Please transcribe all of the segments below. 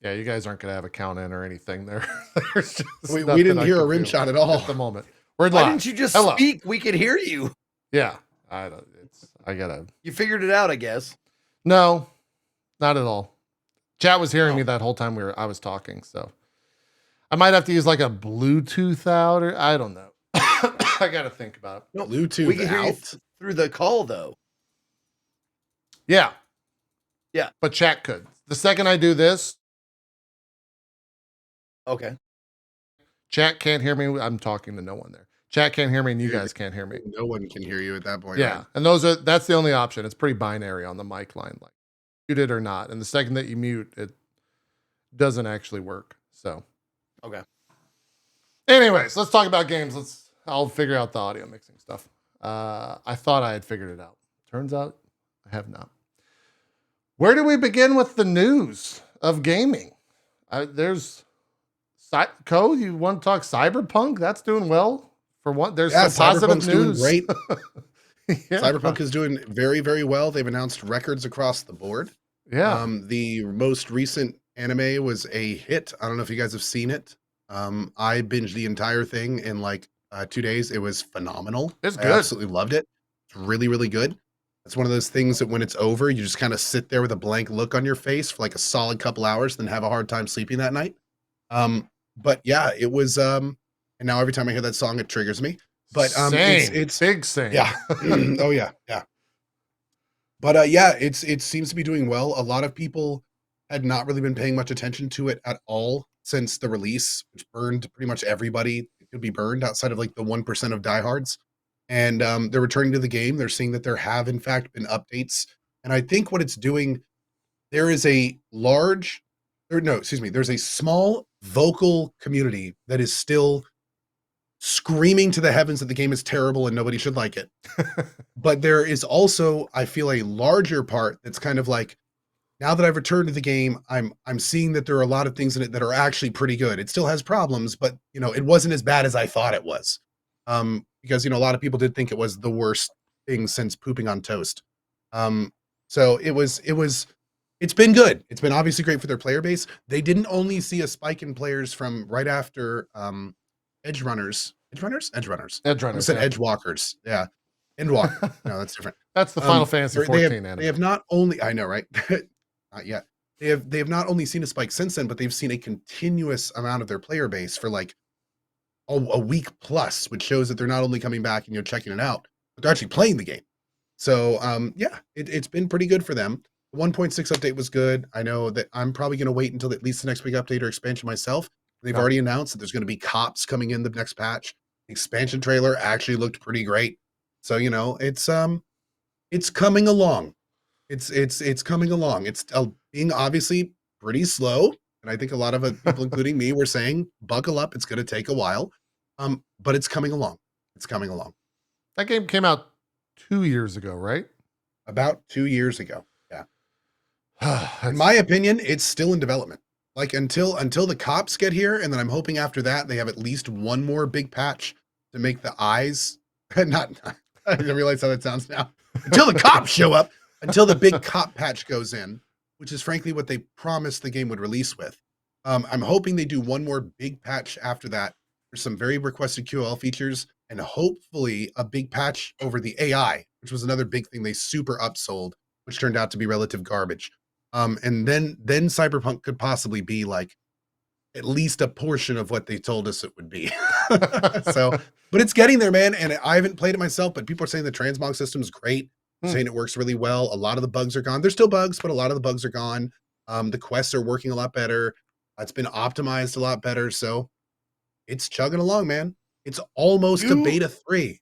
Yeah, you guys aren't going to have a count in or anything there. There's just We nothing didn't I hear a can rim do shot at all. at the moment. We're Why live. didn't you just Hello. speak? We could hear you. Yeah, I gotta. You figured it out, I guess. No, not at all. Chat was hearing Oh. me that whole time I was talking, so I might have to use like a Bluetooth out, or I don't know. I gotta think about it. No, Bluetooth we can hear you out. through the call, though. Yeah, Yeah. but chat could. The second I do this, Okay. chat can't hear me. I'm talking to no one there. Chat can't hear me, and you guys can't hear me. No one can hear you at that point. Yeah, Right? and that's the only option. It's pretty binary on the mic line, like muted or not. And the second that you mute, it doesn't actually work. So, Okay. anyways, let's talk about games. I'll figure out the audio mixing stuff. I thought I had figured it out. Turns out I have not. Where do we begin with the news of gaming? There's Cohh, you want to talk Cyberpunk? That's doing well. For one, there's some positive Cyberpunk's news. doing great. Yeah. Cyberpunk is doing very, very well. They've announced records across the board. Yeah. The most recent anime was a hit. I don't know if you guys have seen it. I binged the entire thing in like 2 days. It was phenomenal. It's I good. absolutely loved it. It's really, really good. It's one of those things that when it's over, you just kind of sit there with a blank look on your face for like a solid couple hours, then have a hard time sleeping that night. But yeah, it was and now every time I hear that song, it triggers me. But it's big same. yeah. Oh yeah, yeah. But yeah, it seems to be doing well. A lot of people had not really been paying much attention to it at all since the release, which burned pretty much everybody. It could be burned outside of like the 1% of diehards. And they're returning to the game. They're seeing that there have in fact been updates. And I think what it's doing, there's a small vocal community that is still screaming to the heavens that the game is terrible and nobody should like it. But there is also, I feel, a larger part that's kind of like, now that I've returned to the game, I'm seeing that there are a lot of things in it that are actually pretty good. It still has problems, but you know, it wasn't as bad as I thought it was. Because you know, a lot of people did think it was the worst thing since pooping on toast. So it's been good. It's been obviously great for their player base. They didn't only see a spike in players from right after Edgerunners. I said Edgewalkers. Yeah. Endwalker. No, that's different. That's the Final Fantasy 14 anime. They have not only, I know, right? Not yet. They have not only seen a spike since then, but they've seen a continuous amount of their player base for like a week plus, which shows that they're not only coming back and you're checking it out, but they're actually playing the game. So yeah, it's been pretty good for them. The 1.6 update was good. I know that I'm probably going to wait until at least the next big update or expansion myself. They've already announced that there's going to be cops coming in the next patch. The expansion trailer actually looked pretty great. So, you know, it's coming along. It's coming along. It's being obviously pretty slow. And I think a lot of people, including me, were saying, buckle up. It's going to take a while. But it's coming along. It's coming along. That game came out 2 years ago, right? About 2 years ago. Yeah. In my opinion, it's still in development. Like until the cops get here, and then I'm hoping after that they have at least one more big patch to make the eyes not I didn't realize how that sounds now. Until the cops show up, until the big cop patch goes in, which is frankly what they promised the game would release with. I'm hoping they do one more big patch after that for some very requested QoL features, and hopefully a big patch over the AI, which was another big thing they super upsold, which turned out to be relative garbage. And then Cyberpunk could possibly be like at least a portion of what they told us it would be. So, but it's getting there, man. And I haven't played it myself, but people are saying the transmog system is great, saying it works really well. A lot of the bugs are gone. There's still bugs, but a lot of the bugs are gone. The quests are working a lot better. It's been optimized a lot better. So it's chugging along, man. It's almost a beta 3.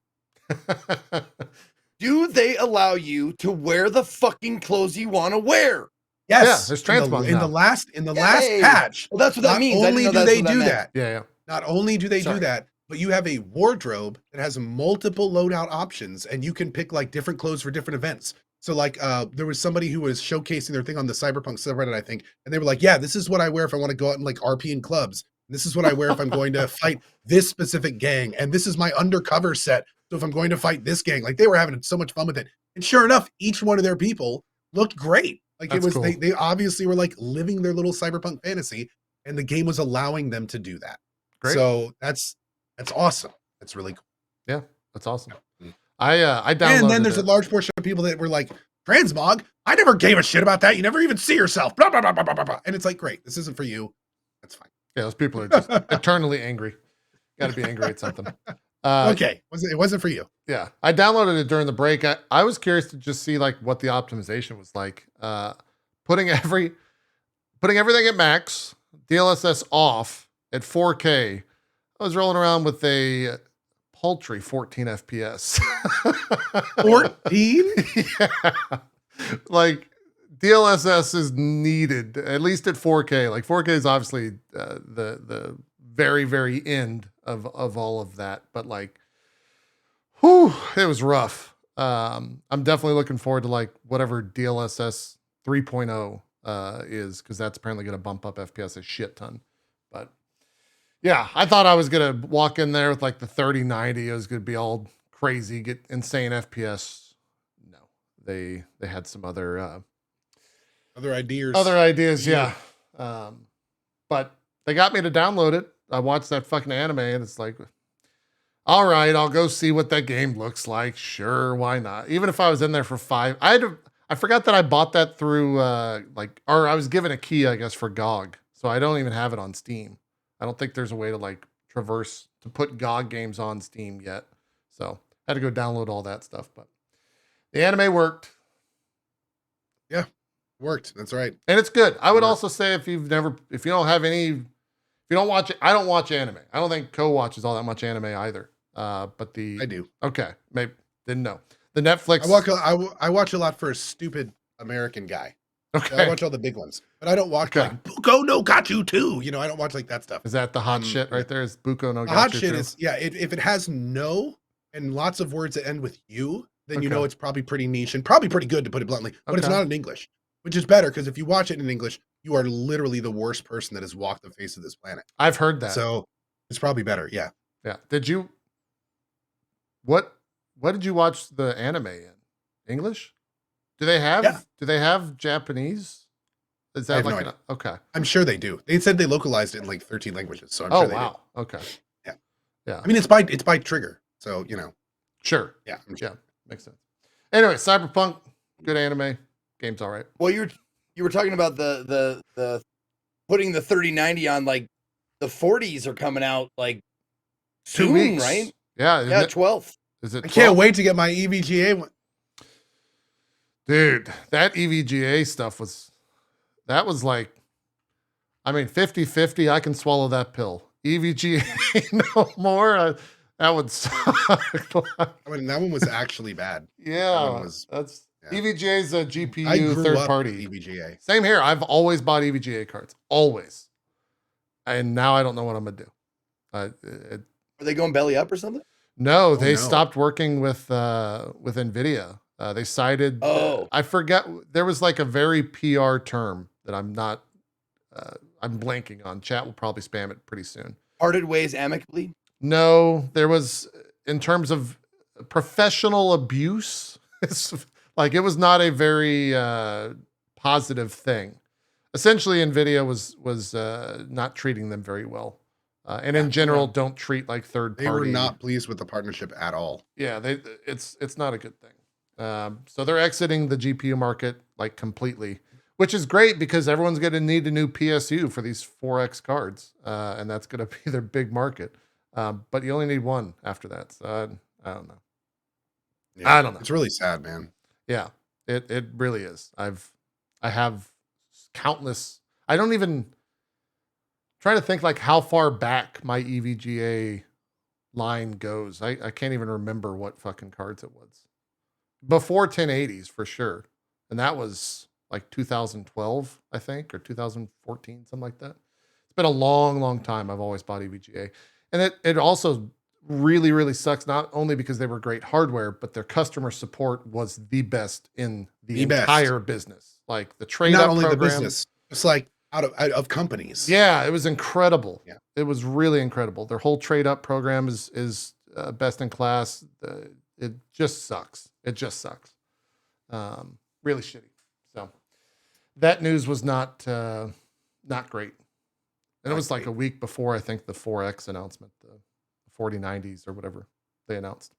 Do they allow you to wear the fucking clothes you want to wear? Yes, yeah, there's transmog in the last patch. Well, that's what that means. Not only do they do that, yeah. Not only do they do that, but you have a wardrobe that has multiple loadout options, and you can pick like different clothes for different events. So like there was somebody who was showcasing their thing on the Cyberpunk subreddit, I think, and they were like, yeah, this is what I wear if I want to go out and like RP in clubs. This is what I wear if I'm going to fight this specific gang. And this is my undercover set. So if I'm going to fight this gang, like they were having so much fun with it. And sure enough, each one of their people looked great. Like That's it was, cool. they obviously were like living their little cyberpunk fantasy, and the game was allowing them to do that. Great. So that's awesome. That's really cool. Yeah, that's awesome. Mm. I downloaded And then there's it. a large portion of people that were like, transmog, I never gave a shit about that. You never even see yourself. Blah, blah, blah, blah, blah, blah. And it's like, great, this isn't for you. That's fine. Yeah, those people are just eternally angry. Got to be angry at something. Okay, it wasn't for you. Yeah, I downloaded it during the break. I was curious to just see like what the optimization was like. Putting everything at max, DLSS off at 4K. I was rolling around with a paltry 14 FPS. 14? Yeah. Like DLSS is needed, at least at 4K. Like 4K is obviously the very, very end of all of that. But like, whew, it was rough. I'm definitely looking forward to like whatever DLSS 3.0 is, because that's apparently going to bump up FPS a shit ton. But yeah, I thought I was going to walk in there with like the 3090. It was going to be all crazy, get insane FPS. No, they had some other ideas. Yeah. But they got me to download it. I watched that fucking anime and it's like, all right, I'll go see what that game looks like. Sure, why not? Even if I was in there for 5, I forgot that I bought that through or I was given a key, I guess, for GOG. So I don't even have it on Steam. I don't think there's a way to like traverse to put GOG games on Steam yet. So I had to go download all that stuff. But the anime worked. Yeah, worked. That's right. And it's good. I would also say if you don't watch it, I don't watch anime. I don't think Cohh watches all that much anime either. But I do. Okay, maybe didn't know. The Netflix. I watch a lot for a stupid American guy. Okay. So I watch all the big ones, but I don't watch like Buko no Gachu 2. You know, I don't watch like that stuff. Is that the hot shit right there? Is Buko no Gachu? The hot shit is, yeah, if it has no and lots of words that end with you, then you know it's probably pretty niche and probably pretty good, to put it bluntly, but it's not in English, which is better, because if you watch it in English, you are literally the worst person that has walked the face of this planet. I've heard that. So it's probably better. Yeah. Yeah. What did you watch the anime in? English? Do they have Japanese? Is that like okay? I'm sure they do. They said they localized it in like 13 languages, so I'm sure they do. Okay. Yeah. Yeah. I mean, it's by Trigger, so you know. Sure. Yeah. Yeah. Makes sense. Anyway, Cyberpunk, good anime. Game's all right. Well, you were talking about the putting the 3090 on, like the 40s are coming out like 2 soon, weeks, right? Yeah. Yeah, 12th. Is it? I can't wait to get my EVGA one. Dude, that EVGA stuff was like, I mean, 50-50, I can swallow that pill. EVGA no more. That would suck. I mean, that one was actually bad. Yeah. EVGA is a GPU third party. EVGA. Same here. I've always bought EVGA cards. Always. And now I don't know what I'm going to do. Are they going belly up or something? No, they stopped working with NVIDIA. They cited, I forget, there was like a very PR term that I'm blanking on. Chat will probably spam it pretty soon. Parted ways amicably? No, there was, in terms of professional abuse, like it was not a very positive thing. Essentially, NVIDIA was not treating them very well. And in general, don't treat like third party. They were not pleased with the partnership at all. Yeah, it's not a good thing. So they're exiting the GPU market like completely, which is great because everyone's going to need a new PSU for these 4X cards, and that's going to be their big market. But you only need one after that. So I don't know. Yeah, I don't know. It's really sad, man. Yeah, it really is. I have countless. I don't even try to think like how far back my EVGA line goes. I can't even remember what fucking cards it was. Before 1080s for sure. And that was like 2012, I think, or 2014, something like that. It's been a long, long time. I've always bought EVGA. And it also really, really sucks, not only because they were great hardware, but their customer support was the best in the entire business. Like the trade Not up only program, the business, it's like out of companies. Yeah, it was incredible. Yeah. It was really incredible. Their whole trade up program is best in class. It just sucks. It just sucks. Really shitty. So that news was not great. And it Not was like great. a week before, I think, the 4X announcement, the 4090s or whatever they announced.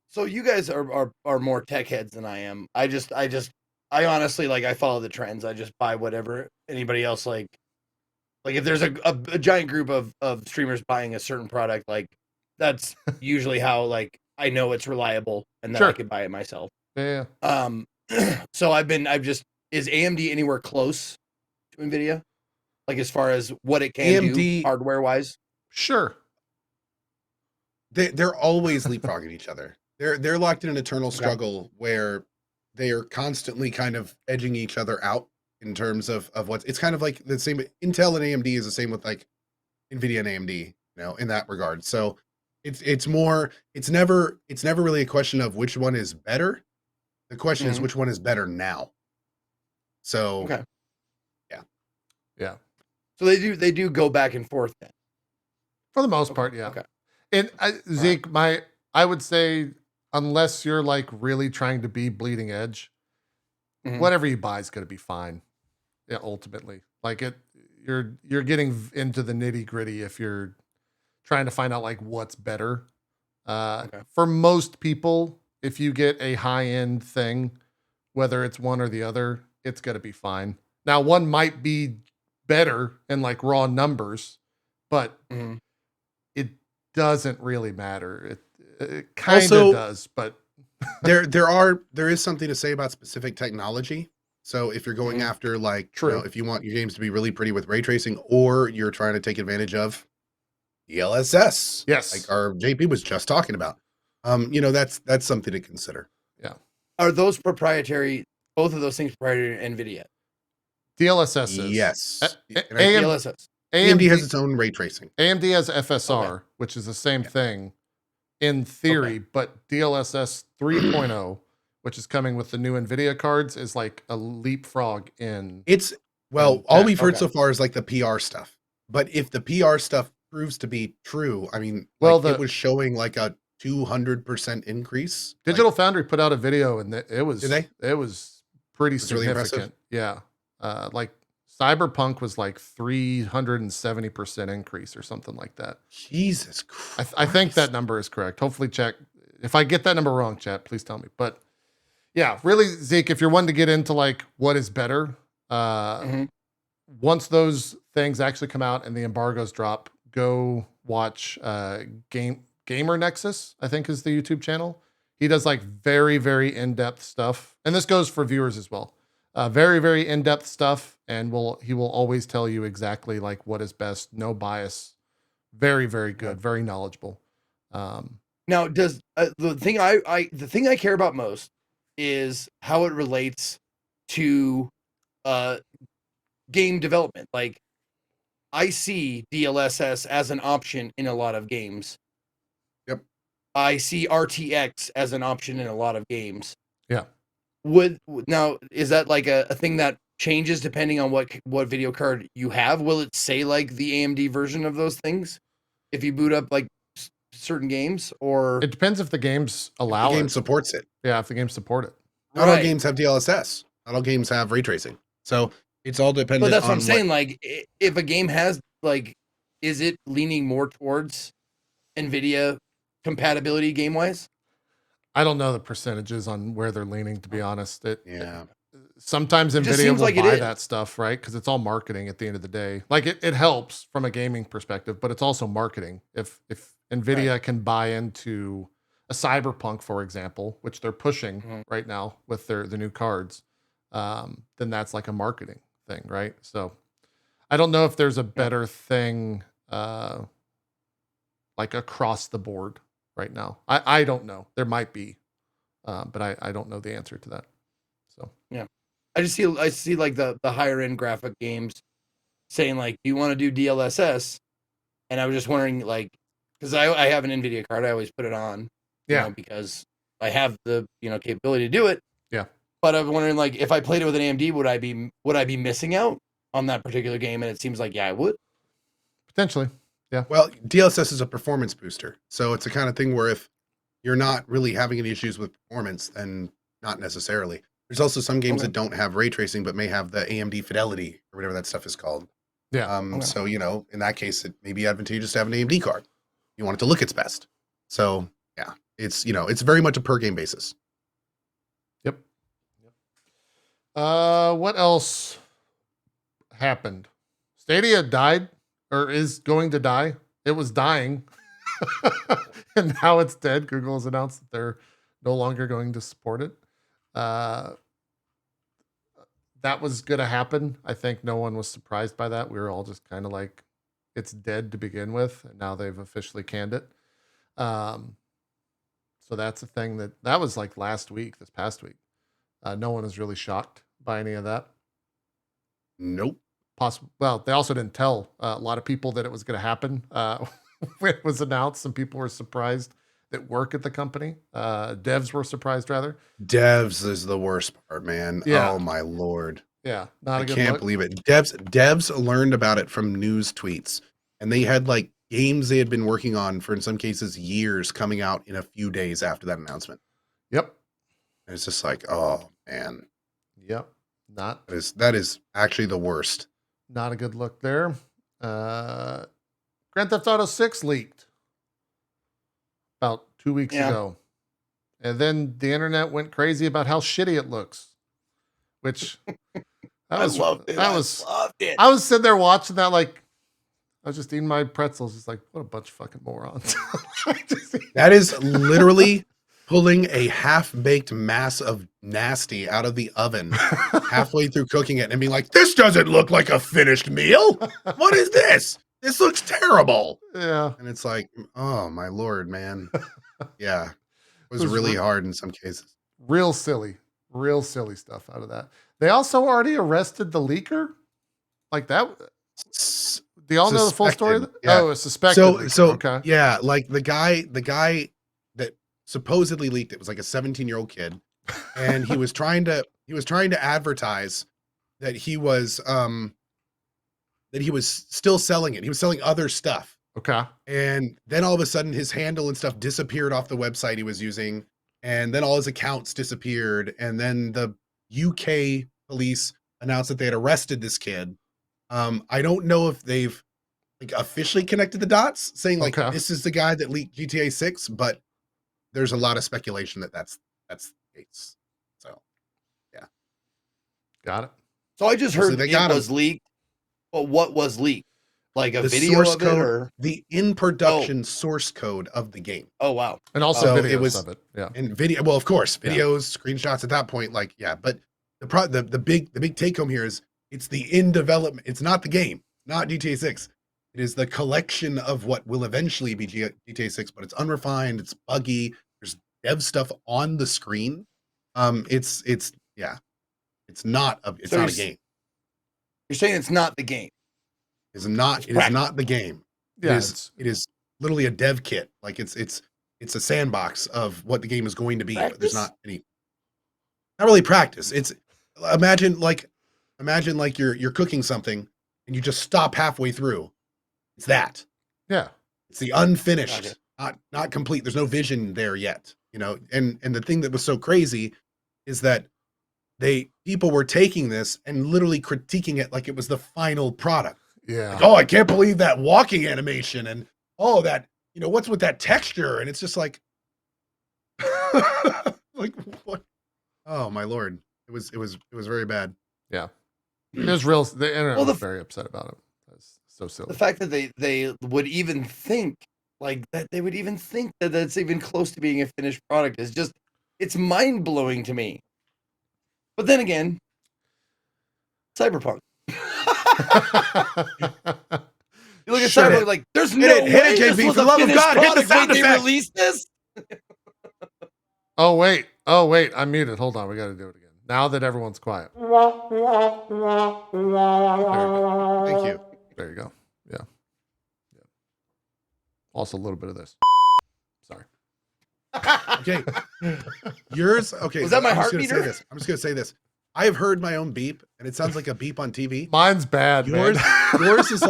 So you guys are more tech heads than I am. I honestly like I follow the trends. I just buy whatever anybody else like if there's a giant group of streamers buying a certain product, like that's usually how like I know it's reliable and that I Sure. could buy it myself. Yeah. So I've just is AMD anywhere close to NVIDIA? Like as far as what it can do AMD hardware wise? Sure. they're always leapfrogging each other. They're locked in an eternal Okay. struggle where they are constantly kind of edging each other out in terms of what's it's kind of like the same. Intel and AMD is the same with like NVIDIA and AMD, you know, in that regard. So it's never really a question of which one is better. The question is Mhm. which one is better now. So Okay. Yeah. So they do go back and forth then. For the most part, yeah. Okay. And Zeke, I would say, unless you're like really trying to be bleeding edge, Mhm. whatever you buy is going to be fine. Yeah, ultimately, like you're getting into the nitty gritty if you're trying to find out like what's better. Okay. For most people, if you get a high end thing, whether it's one or the other, it's going to be fine. Now, one might be better in like raw numbers, but Mhm. it doesn't really matter. It kind Also- of does, but there is something to say about specific technology. So if you're going Mhm. after like, True. you know, if you want your games to be really pretty with ray tracing, or you're trying to take advantage of DLSS, yes, like our JP was just talking about, you know, that's something to consider. Are those proprietary? Both of those things proprietary to NVIDIA. DLSS is Yes. And I- DLSS. AMD has its own ray tracing. AMD has FSR, which is the same Yeah. thing in theory, but DLSS 3.0, which is coming with the new NVIDIA cards, is like a leapfrog in. It's well, And all that- we've heard okay. so far is like the PR stuff. But if the PR stuff proves to be true, I mean, Well, like it was showing like a 200% increase. Digital Foundry put out a video and it was Did they? it was pretty Was really impressive? significant. Yeah. Like Cyberpunk was like 370% increase or something like that. Jesus Christ. I think that number is correct. Hopefully, check. If I get that number wrong, chat, please tell me. But yeah, really, Zeke, if you're one to get into like what is better, Mhm. once those things actually come out and the embargoes drop, go watch Gamer Nexus, I think is the YouTube channel. He does like very, very in-depth stuff. And this goes for viewers as well. Very, very in-depth stuff. And he will always tell you exactly like what is best, no bias. Very, very good, very knowledgeable. Now, does the thing the thing I care about most is how it relates to game development. Like, I see DLSS as an option in a lot of games. Yep. I see RTX as an option in a lot of games. Yeah. Now is that like a thing that changes depending on what video card you have? Will it say like the AMD version of those things if you boot up like certain games, or It depends if the games The allow game it. supports it. Yeah, if the games support it. Not all Right. games have DLSS. Not all games have ray tracing. So it's all dependent But that's on what I'm saying. Like, if a game has like, is it leaning more towards NVIDIA compatibility game wise? I don't know the percentages on where they're leaning, to be honest. Yeah. Sometimes It just NVIDIA seems will like it buy is. that stuff, right? Because it's all marketing at the end of the day. Like it helps from a gaming perspective, but it's also marketing. If NVIDIA can buy into a Cyberpunk, for example, which they're pushing Mhm. right now with the new cards, then that's like a marketing thing, right? So I don't know if there's a better thing like across the board right now. I don't know. There might be, but I don't know the answer to that. So I see like the higher end graphic games saying like, do you want to do DLSS? And I was just wondering like, because I have an NVIDIA card, I always put it on, you know, because I have the capability to do it. Yeah. But I'm wondering like, if I played it with an AMD, would I be missing out on that particular game? And it seems like I would. potentially. Well, DLSS is a performance booster. So it's the kind of thing where if you're not really having any issues with performance, then not necessarily. There's also some games Okay. that don't have ray tracing, but may have the AMD Fidelity or whatever that stuff is called. Yeah. Okay. So, you know, in that case, it may be advantageous to have an AMD card. You want it to look its best. So, yeah, it's, you know, it's very much a per game basis. Yep. What else happened? Stadia died or is going to die. It was dying. And now it's dead. Google has announced that they're no longer going to support it. That was going to happen. I think no one was surprised by that. We were all just kind of like, it's dead to begin with. And now they've officially canned it. So that's a thing that was like this past week. No one is really shocked by any of that. Nope. Well, they also didn't tell a lot of people that it was going to happen when it was announced. Some people were surprised that work at the company. Devs were surprised, rather. Devs is the worst part, man. Yeah. Oh my Lord. Yeah, not a I good can't look. believe it. Devs learned about it from news tweets, and they had like games they had been working on for, in some cases, years coming out in a few days after that announcement. Yep. And it's just like, oh man, Yep. that is actually the worst. Not a good look there. Grand Theft Auto 6 leaked about 2 weeks ago. And then the internet went crazy about how shitty it looks. Which I loved it. I was sitting there watching that, like I was just eating my pretzels, just like, what a bunch of fucking morons. That is literally pulling a half-baked mass of nasty out of the oven halfway through cooking it and being like, this doesn't look like a finished meal. What is this? This looks terrible. Yeah. And it's like, oh my Lord, man. Yeah. It was really hard in some cases. Real silly stuff out of that. They also already arrested the leaker. Like that. Do y'all know the full story? Yeah. Oh, it's suspected. So okay. Yeah, like the guy that supposedly leaked it was like a 17-year-old kid, and he was trying to advertise that he was still selling it. He was selling other stuff. Okay. And then all of a sudden his handle and stuff disappeared off the website he was using, and then all his accounts disappeared, and then the UK police announced that they had arrested this kid. I don't know if they've like officially connected the dots, saying like this is the guy that leaked GTA 6, but there's a lot of speculation that that's the case. So, yeah. Got it. So I just heard it was leaked, but what was leaked? Like a video of it, or the in production source code of the game. Oh wow! And also videos of it. Yeah. And video. Well, of course, videos, screenshots at that point. Like, yeah. But the big take home here is it's the in development. It's not the game, not GTA 6. It is the collection of what will eventually be GTA 6, but it's unrefined. It's buggy. There's dev stuff on the screen. It's not a game. You're saying it's not the game. It is not the game. Yeah, it is literally a dev kit. Like it's a sandbox of what the game is going to be. But there's not really practice. It's imagine like you're cooking something and you just stop halfway through. It's that. Yeah. It's the unfinished, not complete. There's no vision there yet, you know. And the thing that was so crazy is that people were taking this and literally critiquing it like it was the final product. Yeah. Like, oh, I can't believe that walking animation, and oh, that, you know, what's with that texture? And it's just like, like what? Oh my Lord. It was very bad. Yeah. It was real. The internet was very upset about it. That's so silly. The fact that they would even think like that, they would even think that that's even close to being a finished product is just, it's mind blowing to me. But then again, Cyberpunk. You look at Cyberpunk like, there's no way this was a finished product when they released this. Oh wait, I'm muted. Hold on, we got to do it again. Now that everyone's quiet. Thank you. There you go. Yeah. Also a little bit of this. Sorry. Okay. Yours. Okay. Was that my heart meter? I'm just gonna say this. I have heard my own beep, and it sounds like a beep on TV. Mine's bad. Yours is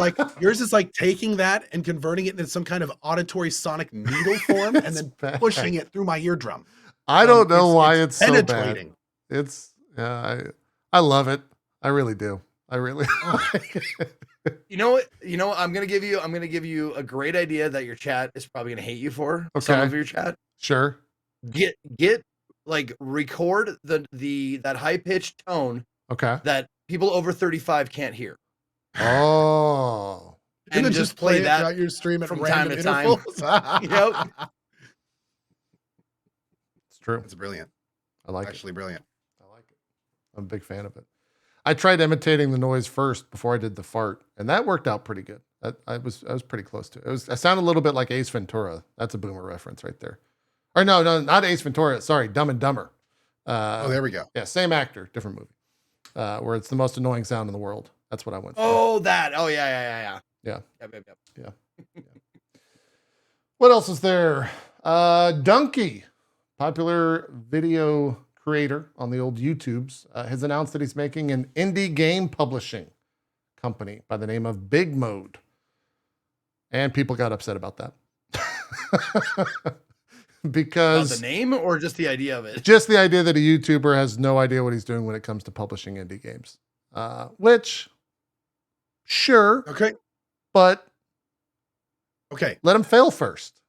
like taking that and converting it into some kind of auditory sonic needle form, and then pushing it through my eardrum. I don't know why it's so penetrating. bad. I love it. I really do. I really like it. You know what? I'm gonna give you a great idea that your chat is probably gonna hate you for. Some Okay. of your chat. Sure. Get like record that high pitched tone Okay. that people over 35 can't hear. Oh. And then just play play it that throughout your stream at from random time to intervals. You know? It's true. That's brilliant. I like Actually brilliant. it. I like it. I'm a big fan of it. I tried imitating the noise first before I did the fart, and that worked out pretty good. I was pretty close to it. I sounded a little bit like Ace Ventura. That's a boomer reference right there. Or no, not Ace Ventura. Sorry, Dumb and Dumber. Oh, there we go. Yeah, same actor, different movie. Where it's the most annoying sound in the world. That's what I went for. Oh, that. Oh, yeah. Yeah. Yep. What else is there? Dunkey, popular video creator on the old YouTubes, has announced that he's making an indie game publishing company by the name of Big Mode. And people got upset about that. Because the name or just the idea of it? just the idea that a YouTuber has no idea what he's doing when it comes to publishing indie games. Which, sure, Okay. but Okay. let him fail first.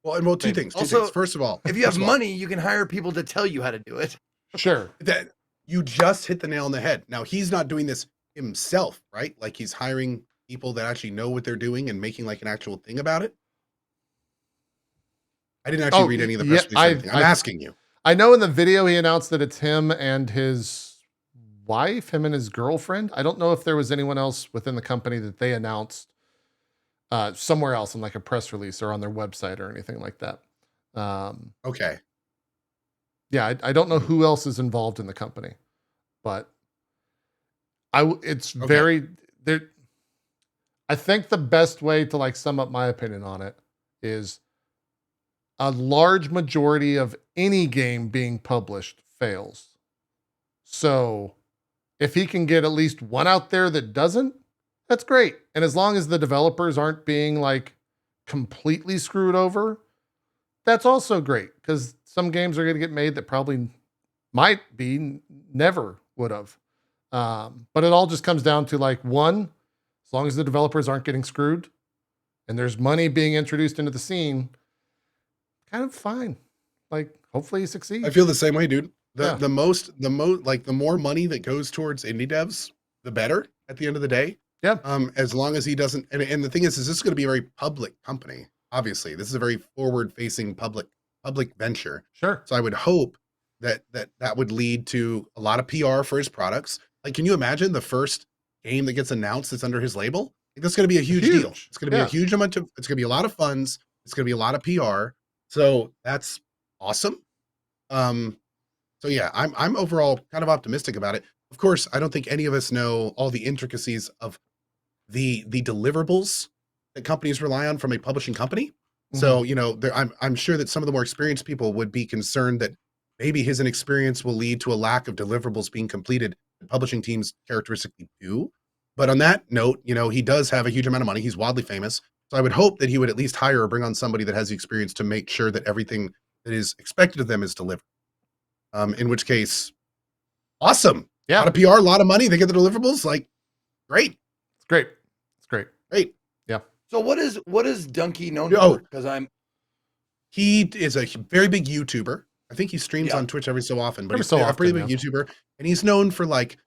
Well, two things. Also, First of all, If you have money, you can hire people to tell you how to do it. Sure. that you just hit the nail on the head. Now he's not doing this himself, right? Like he's hiring people that actually know what they're doing and making like an actual thing about it. I didn't actually read any of the press release or anything. I'm asking you. I know in the video he announced that it's him and his wife, him and his girlfriend. I don't know if there was anyone else within the company that they announced somewhere else in like a press release or on their website or anything like that. Okay. Yeah, I don't know who else is involved in the company, but it's Okay. very there. I think the best way to like sum up my opinion on it is a large majority of any game being published fails. So if he can get at least one out there that doesn't, that's great. And as long as the developers aren't being like completely screwed over, that's also great because some games are going to get made that probably might be never would have. But it all just comes down to like one, as long as the developers aren't getting screwed and there's money being introduced into the scene, kind of fine. Like hopefully he succeeds. I feel the same way, dude. Yeah. The more money that goes towards indie devs, the better at the end of the day. Yeah. As long as he doesn't, and the thing is this is going to be a very public company. Obviously, this is a very forward-facing public venture. Sure. So I would hope that would lead to a lot of PR for his products. Like, can you imagine the first game that gets announced that's under his label? Like, that's going to be a huge deal. It's going to be a huge amount of. It's going to be a lot of funds. It's going to be a lot of PR. So that's awesome. So yeah, I'm overall kind of optimistic about it. Of course, I don't think any of us know all the intricacies of the deliverables that companies rely on from a publishing company. So, you know, I'm sure that some of the more experienced people would be concerned that maybe his inexperience will lead to a lack of deliverables being completed that publishing teams characteristically do. But on that note, you know, he does have a huge amount of money. He's wildly famous. So I would hope that he would at least hire or bring on somebody that has the experience to make sure that everything that is expected of them is delivered. In which case, awesome. Yeah. A lot of PR, a lot of money. They get the deliverables. Like, great. It's great. It's great. Great. Yeah. So what is Dunkey known Oh. for? Because He is a very big YouTuber. I think he streams Yeah. on Twitch every so often, but Every he's so a pretty often, big YouTuber. And he's known for like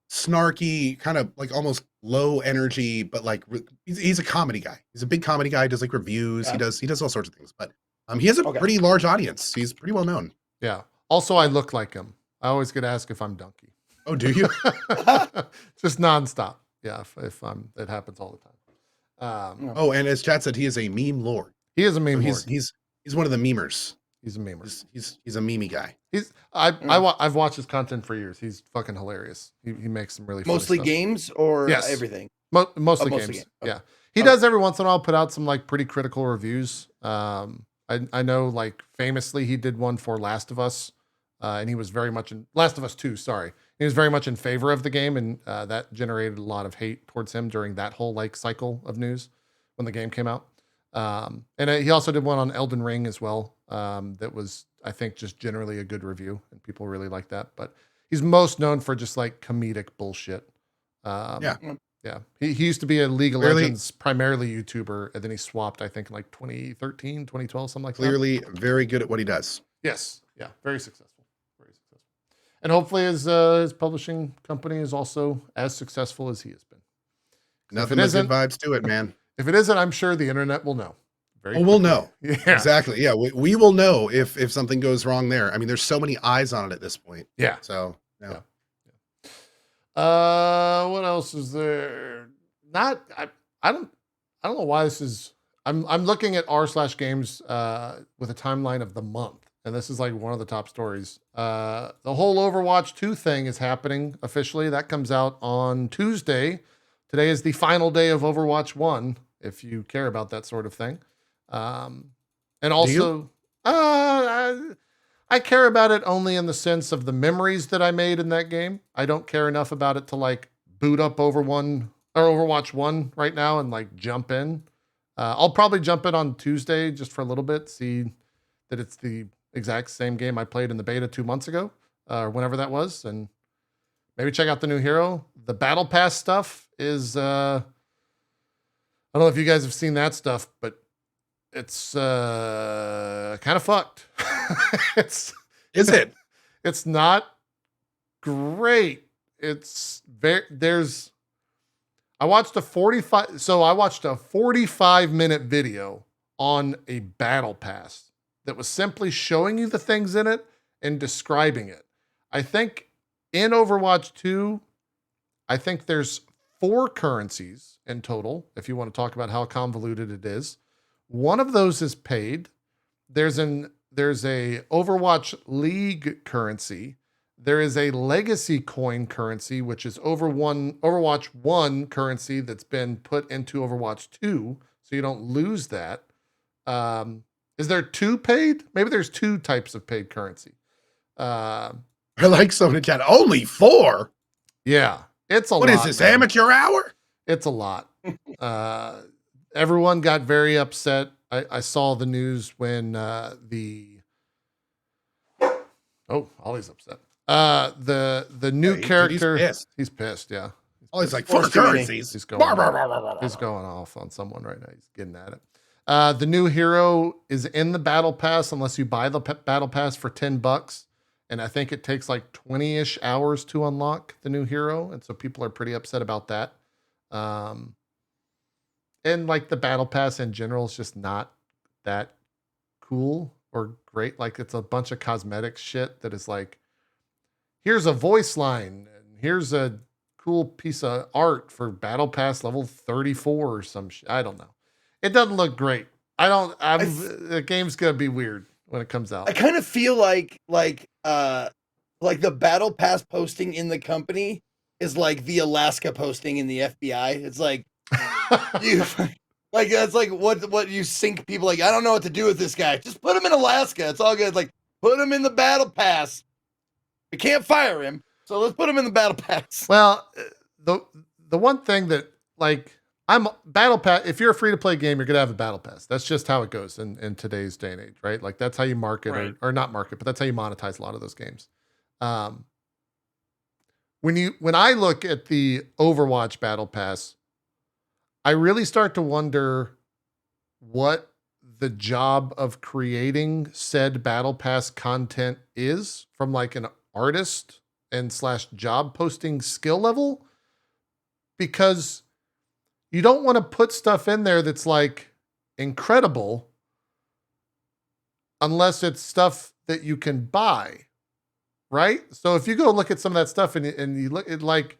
snarky, kind of like almost low energy, but like he's a comedy guy. He's a big comedy guy. He does like reviews. Yeah. He does all sorts of things. But he has a pretty large audience. He's pretty well known. Yeah. Also, I look like him. I always get asked if I'm Dunkey. Oh, do you? Just nonstop. Yeah. If I'm, it happens all the time. Oh, and as Chad said, he is a meme lord. He is a meme So lord. he's one of the memers. He's a memer. He's a memey guy. I've watched his content for years. He's fucking hilarious. He makes some really funny mostly stuff. games or Yes. everything. Mostly mostly games. games. Yeah. He does every once in a while put out some like pretty critical reviews. I know like famously he did one for Last of Us. And he was very much in Last of Us 2, sorry. He was very much in favor of the game, and that generated a lot of hate towards him during that whole like cycle of news when the game came out. And he also did one on Elden Ring as well. That was, I think, just generally a good review, and people really liked that. But he's most known for just like comedic bullshit. Yeah. Yeah. He used to be a League of Clearly- Legends primarily YouTuber, and then he swapped, I think, in like 2013, 2012, something like that. Clearly very good at what he does. Yes. Yeah. Very successful. Very successful. And hopefully his publishing company is also as successful as he has been. Nothing but good vibes to it, man. If it isn't, I'm sure the internet will know. We'll know. Yeah. Exactly. Yeah. We will know if something goes wrong there. I mean, there's so many eyes on it at this point. Yeah. So, yeah. What else is there? I don't know why this is. I'm looking at r/games with a timeline of the month, and this is like one of the top stories. The whole Overwatch 2 thing is happening officially. That comes out on Tuesday. Today is the final day of Overwatch 1, if you care about that sort of thing. And also, I care about it only in the sense of the memories that I made in that game. I don't care enough about it to like boot up Overwatch 1 right now and like jump in. I'll probably jump in on Tuesday just for a little bit, see that it's the exact same game I played in the beta 2 months ago, or whenever that was, and maybe check out the new hero. The battle pass stuff is, I don't know if you guys have seen that stuff, but it's kind of fucked. Is it? It's not great. I watched a 45-minute video on a battle pass that was simply showing you the things in it and describing it. I think in Overwatch 2, I think there's 4 currencies in total, if you want to talk about how convoluted it is. One of those is paid. There's a Overwatch League currency. There is a legacy coin currency, which is Overwatch 1 currency that's been put into Overwatch 2, so you don't lose that. Is there 2 paid? Maybe there's 2 types of paid currency. I like someone in chat. Only 4? Yeah, it's a lot. What is this, amateur hour? It's a lot. Everyone got very upset. I saw the news when Ollie's upset. The new character, he's pissed. Yeah. He's like 4 currencies. He's going off on someone right now. He's getting at it. The new hero is in the battle pass unless you buy the battle pass for $10. And I think it takes like 20-ish hours to unlock the new hero. And so people are pretty upset about that. And like the battle pass in general is just not that cool or great. Like it's a bunch of cosmetic shit that is like, here's a voice line and here's a cool piece of art for battle pass level 34 or some shit. I don't know. It doesn't look great. The game's going to be weird when it comes out. I kind of feel like the battle pass posting in the company is like the Alaska posting in the FBI. It's like that's like what you sink people like. I don't know what to do with this guy. Just put him in Alaska. It's all good. Like put him in the battle pass. We can't fire him, so let's put him in the battle pass. Well, the one thing that like I'm battle pass. If you're a free to play game, you're gonna have a battle pass. That's just how it goes in today's day and age, right? Like that's how you market or not market, but that's how you monetize a lot of those games. When I look at the Overwatch battle pass, I really start to wonder what the job of creating said battle pass content is from like an artist and / job posting skill level, because you don't want to put stuff in there that's like incredible unless it's stuff that you can buy, right? So if you go look at some of that stuff and you look at like,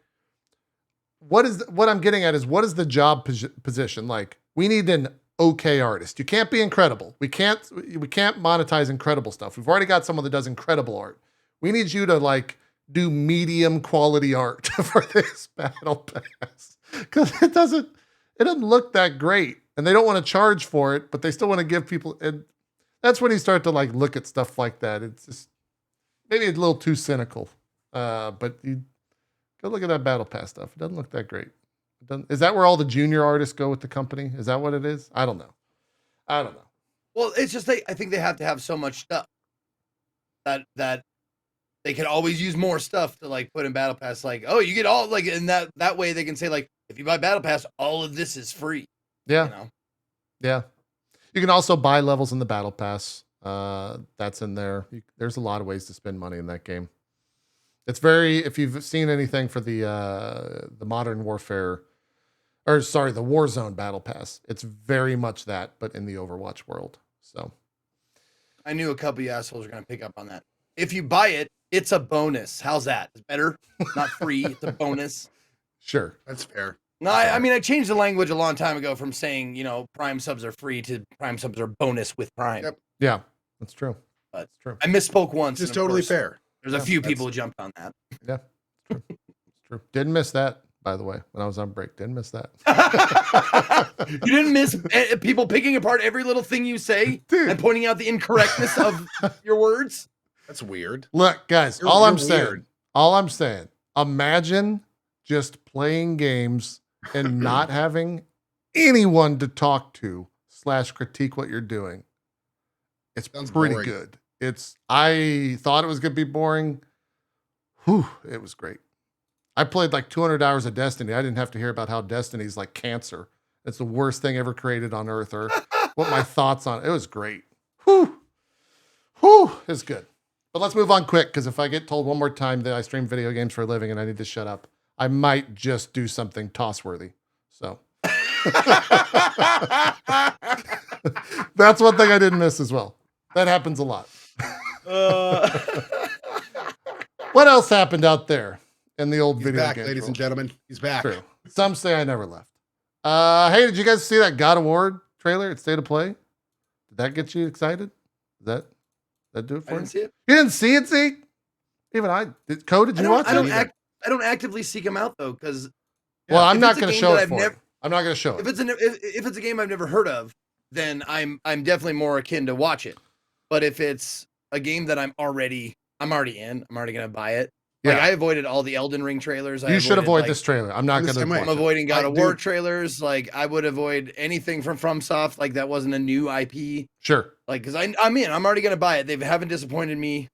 what I'm getting at is what is the job position? Like we need an okay artist. You can't be incredible. We can't monetize incredible stuff. We've already got someone that does incredible art. We need you to like do medium quality art for this battle pass because it doesn't look that great, and they don't want to charge for it, but they still want to give people. And that's when you start to like look at stuff like that. It's just maybe a little too cynical. But you go look at that battle pass stuff. It doesn't look that great. Is that where all the junior artists go with the company? Is that what it is? I don't know. Well, it's just I think they have to have so much stuff that they could always use more stuff to like put in battle pass. Like, oh, you get all like, and that way they can say like, if you buy battle pass, all of this is free. Yeah. You know? Yeah. You can also buy levels in the battle pass. That's in there. There's a lot of ways to spend money in that game. It's very, if you've seen anything for the Modern Warfare, or sorry, the Warzone battle pass, it's very much that, but in the Overwatch world. So I knew a couple of assholes were going to pick up on that. If you buy it, it's a bonus. How's that? It's better. Not free. It's a bonus. Sure. That's fair. No, I mean, I changed the language a long time ago from saying, you know, Prime subs are free to Prime subs are bonus with Prime. Yep. Yeah, that's true. But That's true. I misspoke once. It's and of totally course, fair. There's a few people who jumped on that. Yeah, it's true. It's true. Didn't miss that, by the way, when I was on break. Didn't miss that. You didn't miss people picking apart every little thing you say Dude. and pointing out the incorrectness of your words. That's weird. Look, guys, You're all weird. I'm saying, imagine just playing games and not having anyone to talk to / critique what you're doing. It's Sounds pretty boring. good. I thought it was going to be boring. Whew, it was great. I played like 200 hours of Destiny. I didn't have to hear about how Destiny's like cancer. It's the worst thing ever created on earth, or what my thoughts on it. It was great. Whew. Whew, it's good. But let's move on quick, because if I get told one more time that I stream video games for a living and I need to shut up, I might just do something toss-worthy. So that's one thing I didn't miss as well. That happens a lot. What else happened out there in the old He's video back, game ladies world? and gentlemen. He's back. True. Some say I never left. Hey, did you guys see that God of War trailer at State of Play? Did that get you excited? That do it for I you? didn't see it. You didn't see it, Zeke? Even I did. Cohh, did you watch it? I don't actively seek them out though, because Well, I'm if not it's a going to game show that it I've for never- you. I'm not going to show it. if it's a game I've never heard of, then I'm definitely more akin to watch it. But if it's a game that I'm already in, I'm already gonna buy it. Like Yeah. I avoided all the Elden Ring trailers. You should avoid like, this trailer. I'm not I'm the going same way. to. I'm avoiding God of War Dude. trailers. Like I would avoid anything from FromSoft. Like that wasn't a new IP. Sure. Like because I'm in. I'm already gonna buy it. They haven't disappointed me.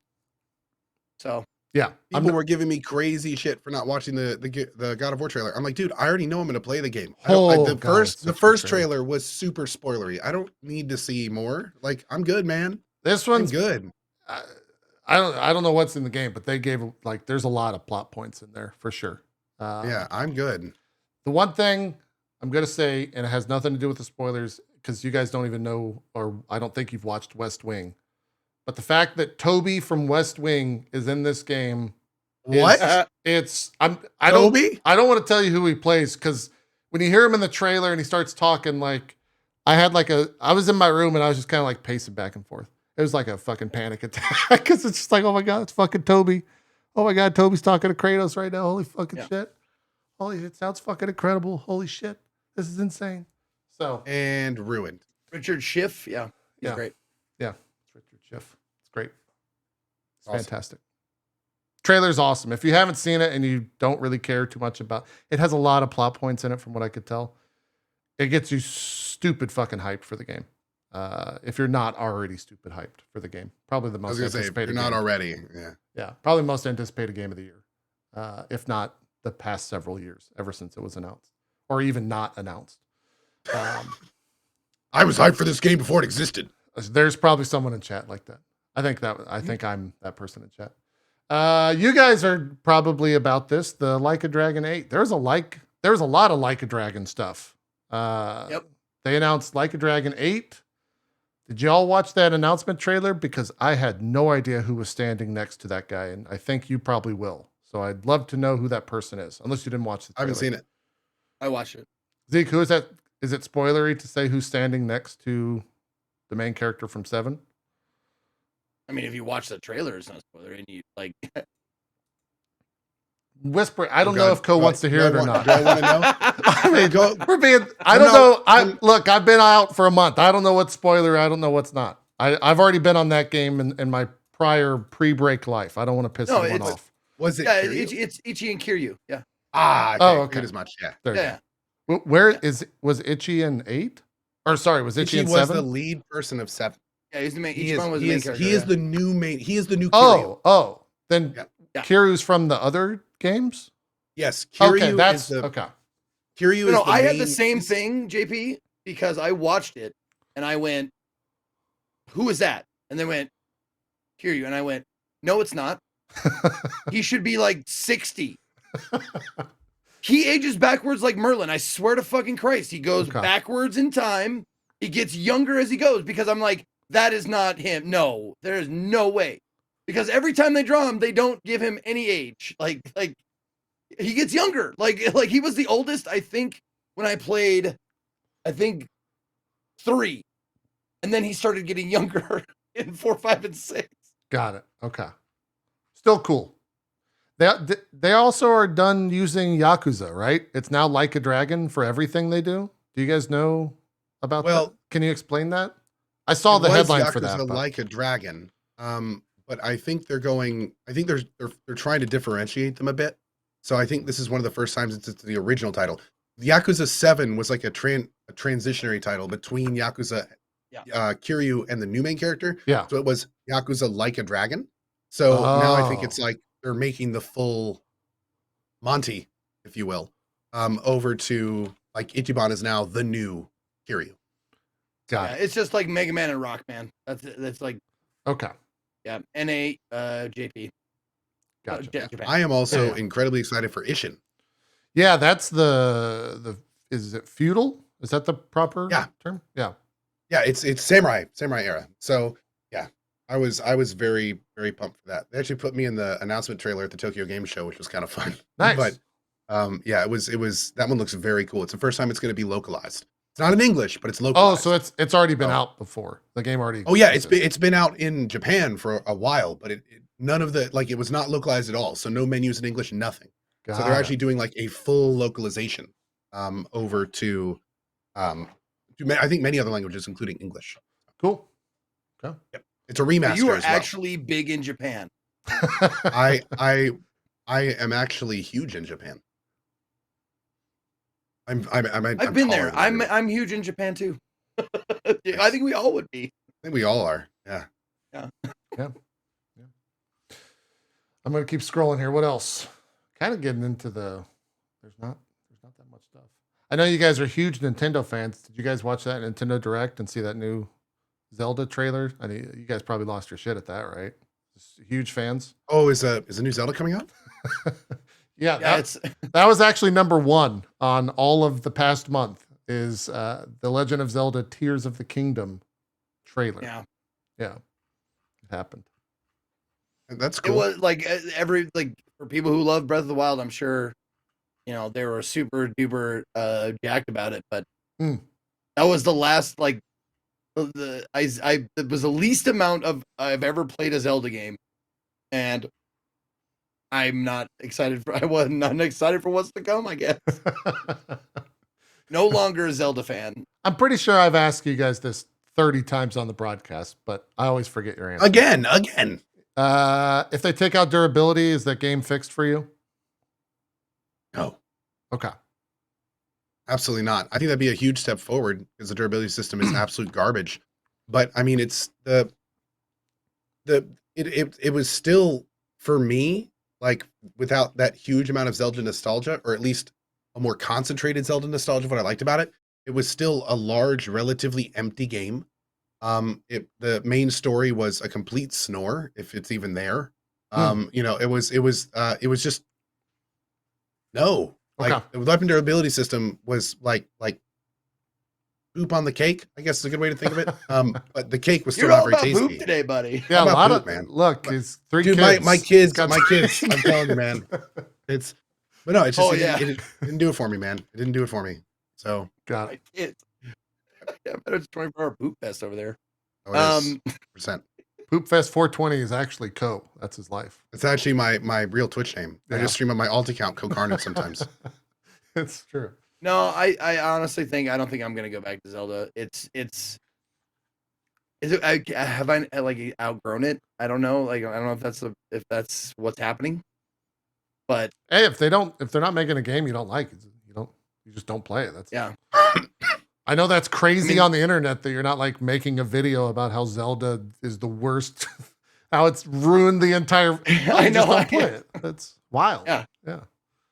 So Yeah. People were giving me crazy shit for not watching the God of War trailer. I'm like, dude, I already know I'm going to play the game. Oh, The God, it's first such a first good trailer. trailer was super spoilery. I don't need to see more. Like, I'm good, man. This I'm one's good. I don't know what's in the game, but they gave like there's a lot of plot points in there for sure. Yeah, I'm good. The one thing I'm gonna say, and it has nothing to do with the spoilers, because you guys don't even know, or I don't think you've watched West Wing. But the fact that Toby from West Wing is in this game, What? I Toby? don't want to tell you who he plays, because when you hear him in the trailer and he starts talking, like I was in my room and I was just kind of like pacing back and forth. It was like a fucking panic attack, because it's just like, oh my God, it's fucking Toby. Oh my God, Toby's talking to Kratos right now. Holy fucking shit. It sounds fucking incredible. Holy shit. This is insane. So. And ruined. Richard Schiff, he's Yeah. great. Yeah. It's Richard Schiff. It's great. It's Awesome. fantastic. Trailer's awesome. If you haven't seen it and you don't really care too much about it, has a lot of plot points in it from what I could tell. It gets you stupid fucking hyped for the game. If you're not already stupid hyped for the game. Probably the I most was going to say, if anticipated you're not game. already. Yeah. Yeah, probably the most anticipated game of the year. If not the past several years, ever since it was announced. Or even not announced. I was hyped for this game before it existed. There's probably someone in chat like that. I think I'm that person in chat. You guys are probably about this. The Like a Dragon 8. There's a lot of Like a Dragon stuff. Yep. They announced Like a Dragon 8. Did y'all watch that announcement trailer? Because I had no idea who was standing next to that guy, and I think you probably will. So I'd love to know who that person is, unless you didn't watch the I trailer. haven't seen it. I watched it. Zeke, who is that? Is it spoilery to say who's standing next to the main character from 7? I mean, if you watch the trailer, it's not a spoiler, and you like. Whisper. I don't Oh, know God. if Cohh wants to hear it or not. Do I want to know? I mean, Go. we're being. I I'm don't not- know. Look. I've been out for a month. I don't know what's spoiler. I don't know what's not. I've already been on that game in my prior pre-break life. I don't want to piss anyone it's- off. Was it? Yeah, Kiryu? it's Ichi and Kiryu. Yeah. Okay. Oh, okay. Good as much. Yeah. There you Yeah. go. Where was Itchy in 8? Or sorry, was Itchy He in was 7? the lead person of 7. Yeah, he's the main. He Ichiban was the main character. is yeah. the new main. He is the new Kiryu. Oh. Then Yeah. Yeah. Kiryu's from the other games? Yes, Okay, Kiryu that's is the okay. Kiryu No, is the I had the main- same thing, JP, because I watched it and I went, "Who is that?" And they went, "Kiryu," and I went, "No, it's not. He should be like 60. He ages backwards like Merlin. I swear to fucking Christ. He goes Okay. backwards in time. He gets younger as he goes because I'm like, that is not him. No, there is no way. Because every time they draw him, they don't give him any age. Like he gets younger. Like he was the oldest, I think, when I played, I think 3. And then he started getting younger in 4, 5, and 6. Got it. Okay. Still cool. They also are done using Yakuza, right? It's now Like a Dragon for everything they do. Do you guys know about that? Can you explain that? I saw the headline for that. Yakuza Like a Dragon. But I think they're going. I think they're trying to differentiate them a bit. So I think this is one of the first times it's the original title. Yakuza 7 was like a transitionary title between Yakuza, Kiryu, and the new main character. Yeah. So it was Yakuza Like a Dragon. So now I think it's like they're making the full Monty, if you will, over to like Ichiban is now the new Kiryu. Got it. It's just like Mega Man and Rockman. That's like okay. Yeah, NA JP. Gotcha. Japan. I am also incredibly excited for Ishin. Yeah, that's the is it feudal? Is that the proper term? Yeah. Yeah, it's samurai era. So yeah, I was very, very pumped for that. They actually put me in the announcement trailer at the Tokyo Game Show, which was kind of fun. Nice. But yeah, it was that one looks very cool. It's the first time it's going to be localized. It's not in English, but it's localized. Oh, so it's already been out before. The game already. Oh yeah, it's been out in Japan for a while, but none of the it was not localized at all. So no menus in English, nothing. So they're actually doing like a full localization over to I think many other languages, including English. Cool. Okay. Yep. It's a remaster. So you are as well. actually big in Japan. I am actually huge in Japan. I've been there. I'm huge in Japan too. I think we all would be. I think we all are. Yeah. Yeah. I'm gonna keep scrolling here. What else? Kind of getting into there's not that much stuff. I know you guys are huge Nintendo fans. Did you guys watch that Nintendo Direct and see that new Zelda trailer? I mean, you guys probably lost your shit at that, right? Just huge fans. Oh, is a new Zelda coming out? Yeah, that was actually number 1 on all of the past month is the Legend of Zelda Tears of the Kingdom trailer. Yeah. It happened. That's cool. It was like for people who love Breath of the Wild, I'm sure, they were super duper jacked about it, but that was the last it was the least amount I've ever played a Zelda game, and I'm not excited for. I was not excited for what's to come, I guess. No longer a Zelda fan. I'm pretty sure I've asked you guys this 30 times on the broadcast, but I always forget your answer. Again. If they take out durability, is that game fixed for you? No. Okay. Absolutely not. I think that'd be a huge step forward because the durability system is absolute garbage. But I mean, it's it was still for me, like without that huge amount of Zelda nostalgia, or at least a more concentrated Zelda nostalgia, what I liked about it, it was still a large, relatively empty game. The main story was a complete snore, if it's even there. It was just no. Like the weapon durability system was like poop on the cake, I guess is a good way to think of it. But the cake was still not very tasty. Poop today, buddy. Yeah, a lot poop, of man. Look, it's 3 Dude, kids. my kids. I'm telling you, man. But no, it's just it didn't do it for me, man. It didn't do it for me. So got it. Yeah, but it's 24-hour poop fest over there. Oh, it is. %. Poop Fest 420 is actually Cohh. That's his life. It's actually my real Twitch name. I just stream on my alt account, Cohh Carnage, sometimes. It's true. No, I honestly I don't think I'm gonna go back to Zelda. Have I outgrown it? I don't know. I don't know if that's what's happening. But hey, if they're not making a game you don't like, you just don't play it. That's I know that's crazy on the internet that you're not making a video about how Zelda is the worst. how it's ruined the entire. I Just know, don't play it. That's wild. Yeah. Yeah.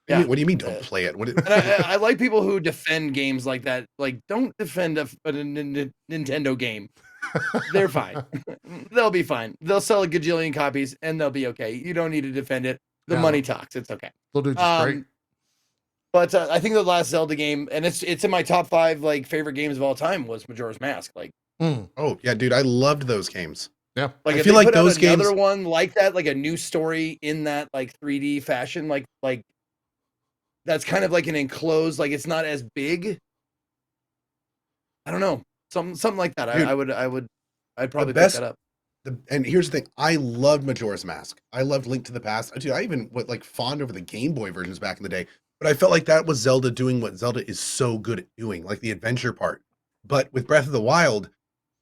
Yeah. What do you mean don't play it? And I like people who defend games like that. Like, don't defend a Nintendo game. They're fine. They'll be fine. They'll sell a gajillion copies and they'll be okay. You don't need to defend it. The money talks. It's okay. They'll do just great. But I think the last Zelda game, and it's in my top 5 like favorite games of all time, was Majora's Mask. Like, oh yeah, dude, I loved those games. Yeah, like I feel like those games. Another one like that, like a new story in that like 3D fashion, like that's kind of like an enclosed, like it's not as big. I don't know, something like that. Dude, I'd probably pick that up. And here's the thing, I loved Majora's Mask. I loved Link to the Past. Dude, I even like fawned over the Game Boy versions back in the day. But I felt like that was Zelda doing what Zelda is so good at doing, like the adventure part. But with Breath of the Wild,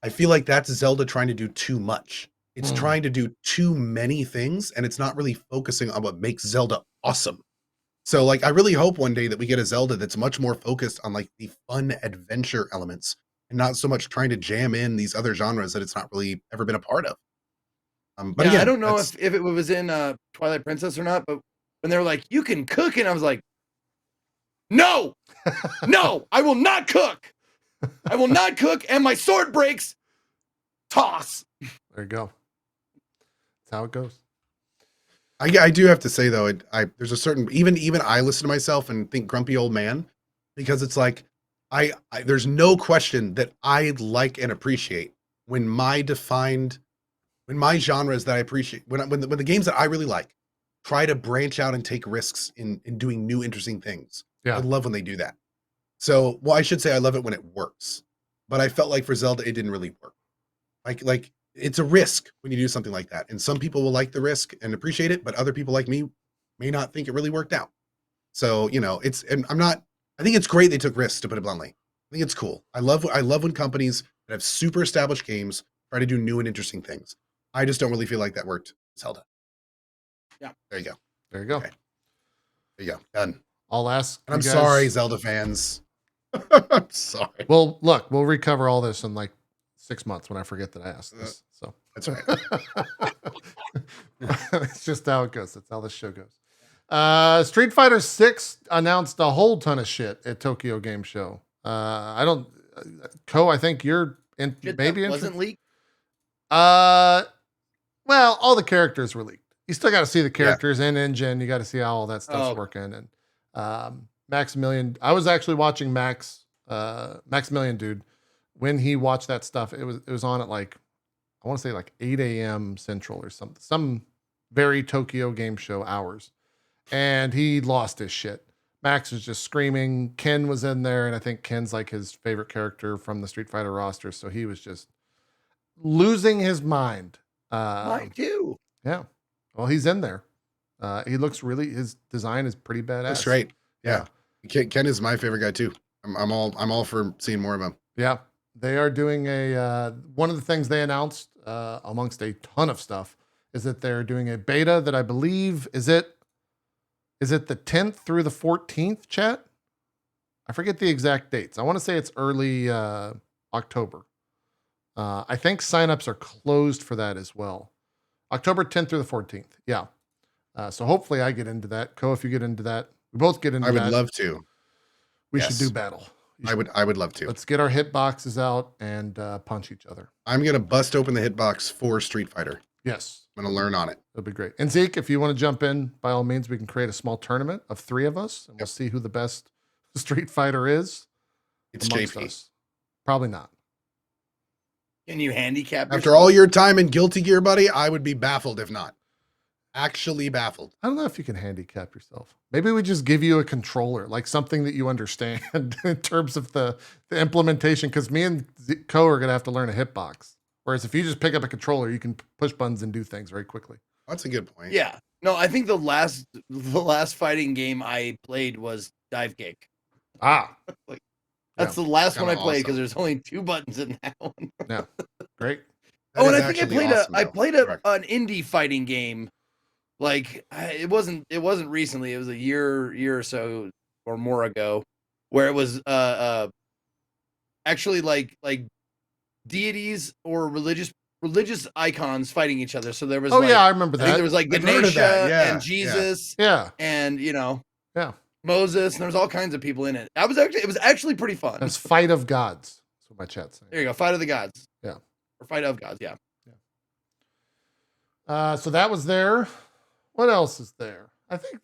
I feel like that's Zelda trying to do too much. It's trying to do too many things, and it's not really focusing on what makes Zelda awesome. So like, I really hope one day that we get a Zelda that's much more focused on like the fun adventure elements and not so much trying to jam in these other genres that it's not really ever been a part of. But yeah, again, I don't know if it was in Twilight Princess or not, but when they were like, you can cook, and I was like, no, I will not cook. I will not cook, and my sword breaks. Toss. There you go. That's how it goes. I do have to say though, there's a certain even I listen to myself and think grumpy old man, because it's like I there's no question that I like and appreciate when my genres that I appreciate, when the games that I really like try to branch out and take risks in doing new interesting things. Yeah. I love when they do that. So, well, I should say I love it when it works. But I felt like for Zelda, it didn't really work. Like it's a risk when you do something like that. And some people will like the risk and appreciate it, but other people like me may not think it really worked out. So, and I think it's great they took risks, to put it bluntly. I think it's cool. I love when companies that have super established games try to do new and interesting things. I just don't really feel like that worked with Zelda. Yeah. There you go. There you go. Okay. There you go. Done. I'll ask. And I'm sorry, Zelda fans. I'm sorry. Well, look, we'll recover all this in like 6 months when I forget that I asked this. So that's right. It's just how it goes. That's how this show goes. Street Fighter 6 announced a whole ton of shit at Tokyo Game Show. Cohh, I think you're in. Maybe wasn't leaked. Well, all the characters were leaked. You still got to see the characters in engine. You got to see how all that stuff's working. And Maximilian, I was actually watching Maximilian dude when he watched that stuff. It was on at like, I want to say like 8 a.m. Central or something, some very Tokyo Game Show hours, and he lost his shit. Max was just screaming. Ken was in there, and I think Ken's like his favorite character from the Street Fighter roster, so he was just losing his mind. Mine too. Yeah. Well, he's in there. He looks his design is pretty badass. That's right. Yeah. Ken is my favorite guy too. I'm all for seeing more of him. Yeah. They are doing one of the things they announced amongst a ton of stuff is that they're doing a beta that I believe is it the 10th through the 14th, chat? I forget the exact dates. I want to say it's early October. I think signups are closed for that as well. October 10th through the 14th. Yeah. So hopefully I get into that. Cohh, if you get into that, we both get into that. I would love to. We should do battle. I would love to. Let's get our hit boxes out and punch each other. I'm going to bust open the hitbox for Street Fighter. Yes. I'm going to learn on it. That'd be great. And Zeke, if you want to jump in, by all means, we can create a small tournament of 3 of us, and we'll see who the best Street Fighter is. It's JP. Us. Probably not. Can you handicap After all your time in Guilty Gear, buddy, I would be baffled if not. Actually baffled. I don't know if you can handicap yourself. Maybe we just give you a controller, like something that you understand in terms of the implementation, because me and Cohh are going to have to learn a hitbox. Whereas if you just pick up a controller, you can push buttons and do things very quickly. That's a good point. Yeah. No, I think the last fighting game I played was Dive Kick. That's the last one I played because there's only 2 buttons in that one. Yeah. Great. And I think I played an indie fighting game. Like it wasn't recently. It was a year or so or more ago, where it was actually like deities or religious religious icons fighting each other. So there was Oh yeah, I remember I think that. there was like I've heard of Ganesha that, yeah, and Jesus Yeah, and yeah. Moses, and there was all kinds of people in it. It was actually pretty fun. That's Fight of Gods. That's what my chat's saying. There you go, Fight of the Gods. Yeah. Or Fight of Gods, yeah. So that was there. What else is there?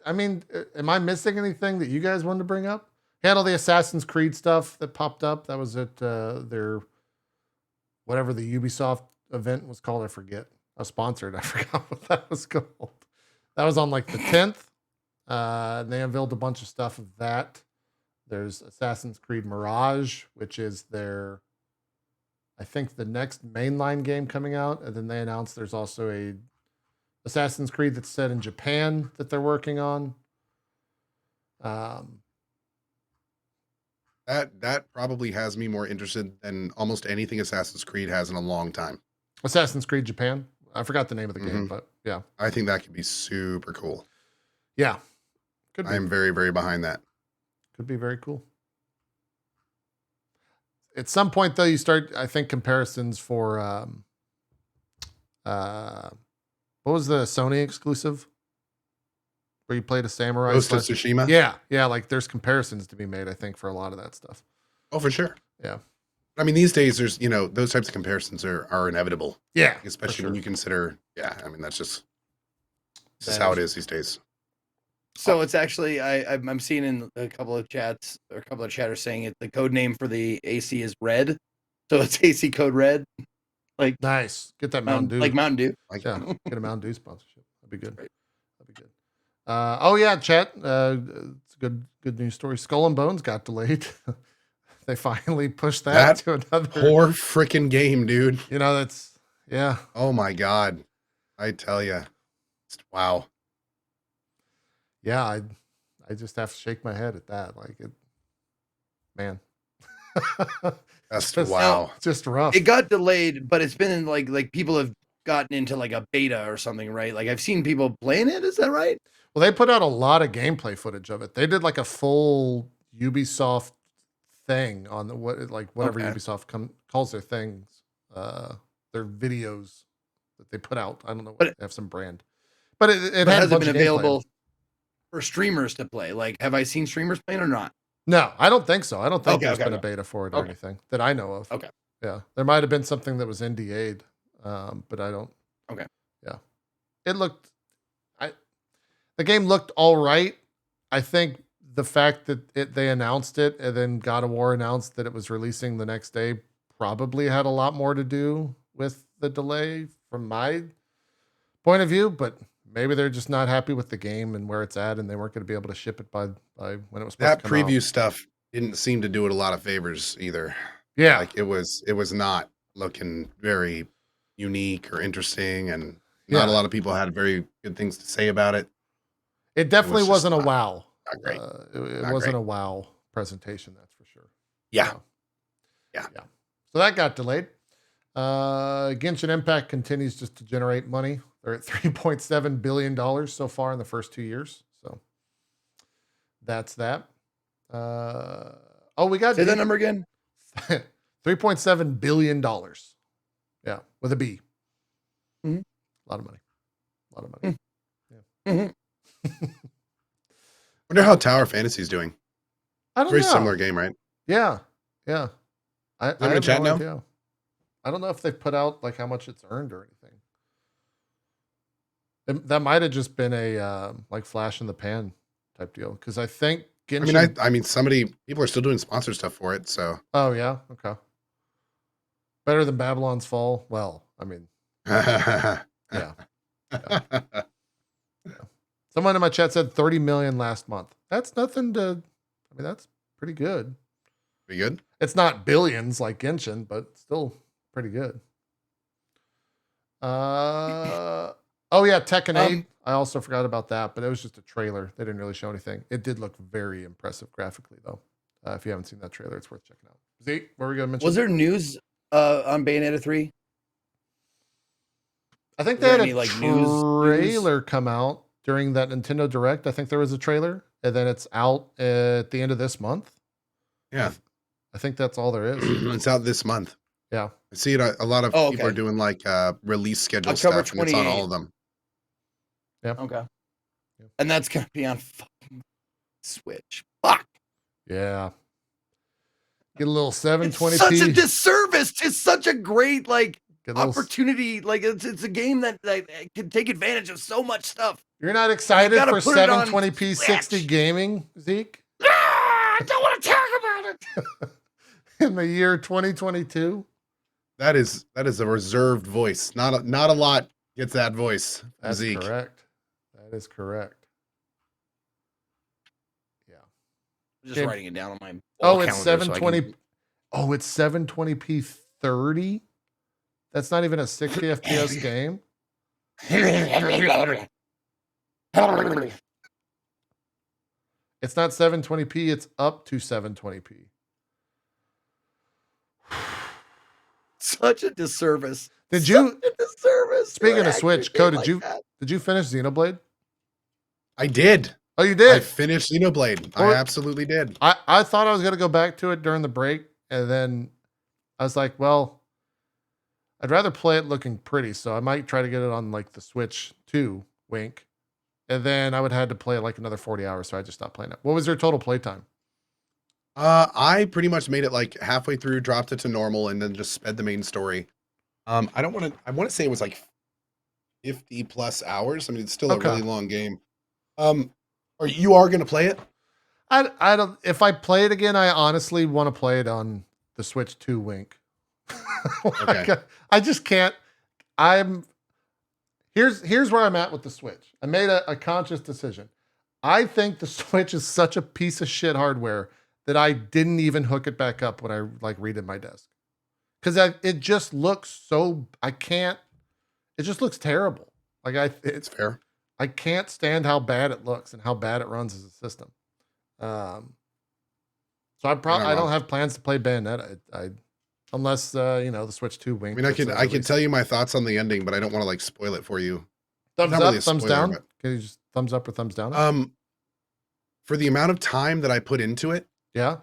I mean, am I missing anything that you guys wanted to bring up? Had all the Assassin's Creed stuff that popped up. That was at their, whatever the Ubisoft event was called. I forget. I was sponsored. I forgot what that was called. That was on like the 10th. They unveiled a bunch of stuff of that. There's Assassin's Creed Mirage, which is their, I think, the next mainline game coming out. And then they announced there's also a Assassin's Creed that's set in Japan that they're working on. That probably has me more interested than almost anything Assassin's Creed has in a long time. Assassin's Creed Japan. I forgot the name of the game, but yeah. I think that could be super cool. Yeah. Could be. I'm very, very behind that. Could be very cool. At some point, though, you start, I think, comparisons for what was the Sony exclusive where you played a samurai? Ghost of Tsushima? Yeah, like there's comparisons to be made, I think, for a lot of that stuff. Oh, for sure. Yeah. I mean, these days, there's, those types of comparisons are inevitable. Yeah. Especially when you consider, I mean, that's just how it is these days. So it's actually, I'm seeing in a couple of chats, or a couple of chatters saying it, the code name for the AC is Red. So it's AC Code Red. Like, nice. Get that Mountain Dew. Like Mountain Dew. Yeah. Get a Mountain Dew sponsorship. That'd be good. Right. That'd be good. Oh yeah, chat. It's a good news story. Skull and Bones got delayed. They finally pushed that to another poor freaking game, dude. That's Oh my god, I tell you, wow. Yeah, I just have to shake my head at that. Like it, man. That's wow. Just rough. It got delayed, but it's been in like people have gotten into like a beta or something, right? Like I've seen people playing it. Is that right? Well, they put out a lot of gameplay footage of it. They did like a full Ubisoft thing on whatever Ubisoft calls their things, their videos that they put out. I don't know. They have some brand, but it hasn't been available for streamers to play. Like, have I seen streamers playing or not? No, I don't think so. I don't think there's been a beta for it or anything that I know of. Okay. Yeah, there might have been something that was NDA'd, but I don't. Okay. Yeah, it looked. The game looked all right. I think the fact that they announced it and then God of War announced that it was releasing the next day probably had a lot more to do with the delay from my point of view, but maybe they're just not happy with the game and where it's at and they weren't going to be able to ship it by when it was supposed that to come preview out. Stuff didn't seem to do it a lot of favors either. Yeah. Like it was not looking very unique or interesting, and not a lot of people had very good things to say about it. It definitely wasn't a wow. Not great. It wasn't a wow presentation, that's for sure. Yeah. So that got delayed. Genshin Impact continues just to generate money. They're at $3.7 billion so far in the first 2 years. So that's that. We got... Say that number again? $3.7 billion. Yeah, with a B. Mm-hmm. A lot of money. Yeah. Mm-hmm. Wonder how Tower Fantasy is doing. I don't know. Very similar game, right? Yeah. I have chat no now? idea. I don't know if they've put out like how much it's earned or anything. That might have just been a like flash in the pan type deal because I think Genshin... I mean, people are still doing sponsor stuff for it. So. Oh yeah, okay. Better than Babylon's Fall. Well, I mean, yeah. Someone in my chat said 30 million last month. That's nothing to... I mean, that's pretty good. Pretty good? It's not billions like Genshin, but still pretty good. Oh yeah, Tekken 8. I also forgot about that, but it was just a trailer. They didn't really show anything. It did look very impressive graphically, though. If you haven't seen that trailer, it's worth checking out. Zeke, what were we going to mention? Was there news on Bayonetta 3? I think they had a trailer come out during that Nintendo Direct. I think there was a trailer, and then it's out at the end of this month. Yeah. I think that's all there is. It's out this month. Yeah. I see it. A lot of Oh, people are okay. doing like release schedule October stuff, and it's on all 28th. of them. Okay. Yeah. And that's gonna be on fucking Switch. Fuck. Yeah. Get a little It's 720p. such a disservice. It's such a great like Get a little opportunity. Like it's a game that can take advantage of so much stuff. You're not excited gotta for put it on 720p 60 Switch. gaming, Zeke? I don't want to talk about it. In the year 2022? That is a reserved voice. Not a lot gets that voice from That's Zeke. correct. That is correct. Yeah. I'm just writing it down on my Oh, wall it's calendar so I 720. can- Oh, it's 720p 30? That's not even a 60 FPS game? It's not 720p, it's up to 720p. Such a disservice. Did you Such a disservice. Speaking of Switch, Cohh, did did you finish Xenoblade? I did. Oh, you I did? finished Xenoblade. Or- I absolutely did. I thought I was gonna go back to it during the break, and then I was like, well, I'd rather play it looking pretty, so I might try to get it on like the Switch 2, wink. And then I would have had to play it like another 40 hours, so I just stopped playing it. What was your total playtime? I pretty much made it like halfway through, dropped it to normal, and then just sped the main story. I want to say it was like 50 plus hours. I mean, it's still Okay. a really long game. Or you are going to play it? I don't. If I play it again, I honestly want to play it on the Switch 2, wink. Like, Okay. I just can't. Here's where I'm at with the Switch. I made a conscious decision. I think the Switch is such a piece of shit hardware that I didn't even hook it back up when I like redid my desk. Because it just looks so, I can't, it just looks terrible. Like It's fair. I can't stand how bad it looks and how bad it runs as a system. So I don't have plans to play Bayonetta. Unless the Switch 2 wink. I mean, I can tell you my thoughts on the ending, but I don't want to like spoil it for you. Thumbs Not up, really a thumbs spoiler, down. but- Can you just thumbs up or thumbs down? For the amount of time that I put into it, Yeah.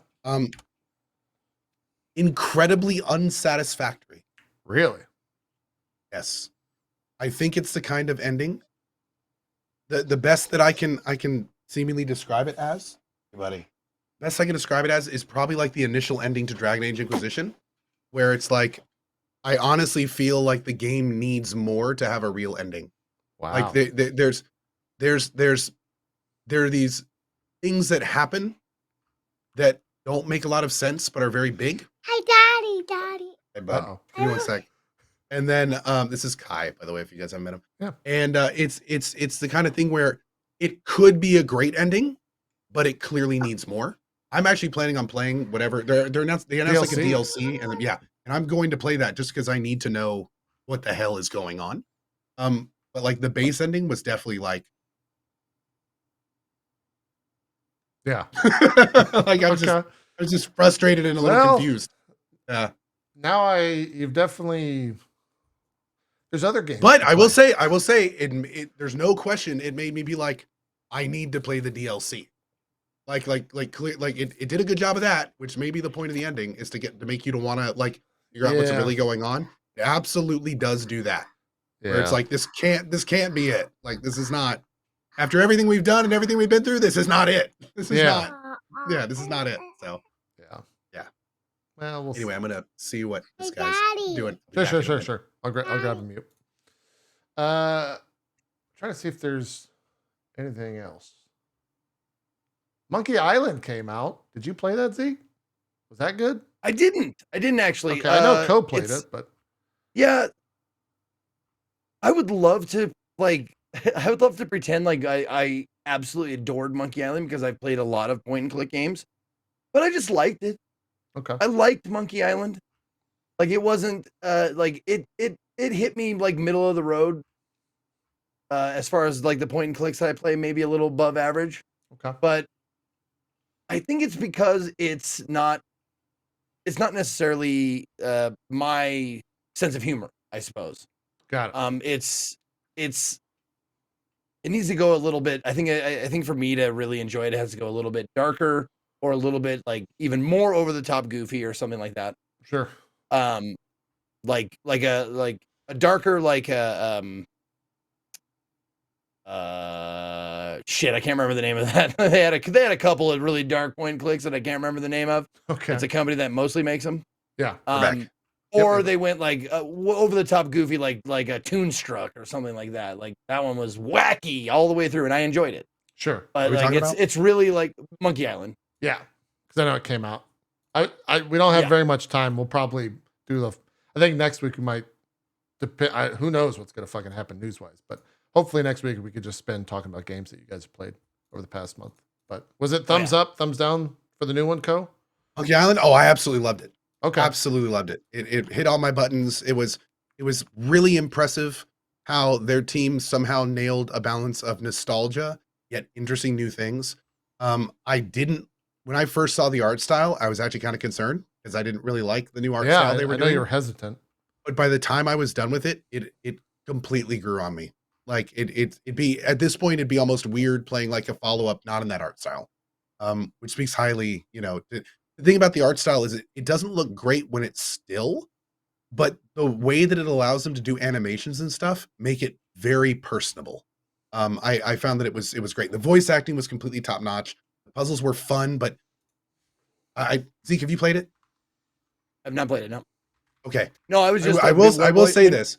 Incredibly unsatisfactory. Really? Yes. I think it's the kind of ending. The best that I can seemingly describe it as, buddy. Best I can describe it as is probably like the initial ending to Dragon Age Inquisition, where it's like, I honestly feel like the game needs more to have a real ending. Wow. Like there are these things that happen that don't make a lot of sense but are very big. Hi, Daddy. Hey, bud. Uh-oh. Give me 1 sec. And then this is Kai, by the way, if you guys haven't met him. Yeah. And it's the kind of thing where it could be a great ending, but it clearly needs more. I'm actually planning on playing whatever they announced like a DLC, and yeah, and I'm going to play that just because I need to know what the hell is going on. But like the base ending was definitely like, Yeah. like I was just frustrated and a little confused. Yeah. Now you've definitely. There's other games. But to I will play. say, it there's no question. It made me be like, I need to play the DLC. Like it did a good job of that, which may be the point of the ending, is to make you to want to like figure out what's really going on. It absolutely does do that. Where it's like, this can't be it. Like, this is not, after everything we've done and everything we've been through, this is not it. This is not. Yeah, this is not it. So yeah. Well, we'll anyway, see. I'm gonna see what this guy's Daddy. doing. Sure. I'll grab a mute. Trying to see if there's anything else. Monkey Island came out. Did you play that, Zeke? Was that good? I didn't actually. Okay, I know Cohh played it, but yeah, I would love to pretend like I absolutely adored Monkey Island because I've played a lot of point and click games, but I just liked it. okay. I liked Monkey Island. Like, it wasn't like it hit me like middle of the road. As far as like the point and clicks that I play, maybe a little above average. Okay. But I think it's because it's not necessarily my sense of humor, I suppose. Got it. It needs to go a little bit. I think for me to really enjoy it, it has to go a little bit darker or a little bit like even more over the top goofy or something like that. Sure. like a darker like a shit, I can't remember the name of that. they had a couple of really dark point and clicks that I can't remember the name of. Okay. It's a company that mostly makes them. Yeah. back. Or Yep. they went like over the top goofy, like a Toonstruck or something like that. Like that one was wacky all the way through, and I enjoyed it. Sure. But we like talking about? it's really like Monkey Island. Yeah. Because I know it came out. We don't have Yeah. very much time. We'll probably do I think next week we might who knows what's going to fucking happen news-wise, but hopefully next week we could just spend talking about games that you guys have played over the past month. But was it thumbs up, thumbs down for the new one, Cohh? Monkey Island. Oh, I absolutely loved it. Okay. Absolutely loved it. It hit all my buttons. It was really impressive how their team somehow nailed a balance of nostalgia yet interesting new things. When I first saw the art style, I was actually kind of concerned because I didn't really like the new art style they were I know doing. you were hesitant. But by the time I was done with it, it completely grew on me. Like it'd be at this point, it'd be almost weird playing like a follow-up not in that art style. Which speaks highly, the thing about the art style is it doesn't look great when it's still, but the way that it allows them to do animations and stuff make it very personable. I found that it was great. The voice acting was completely top notch. The puzzles were fun, but Zeke, have you played it? I've not played it. No. Okay. No, I was just. I will say this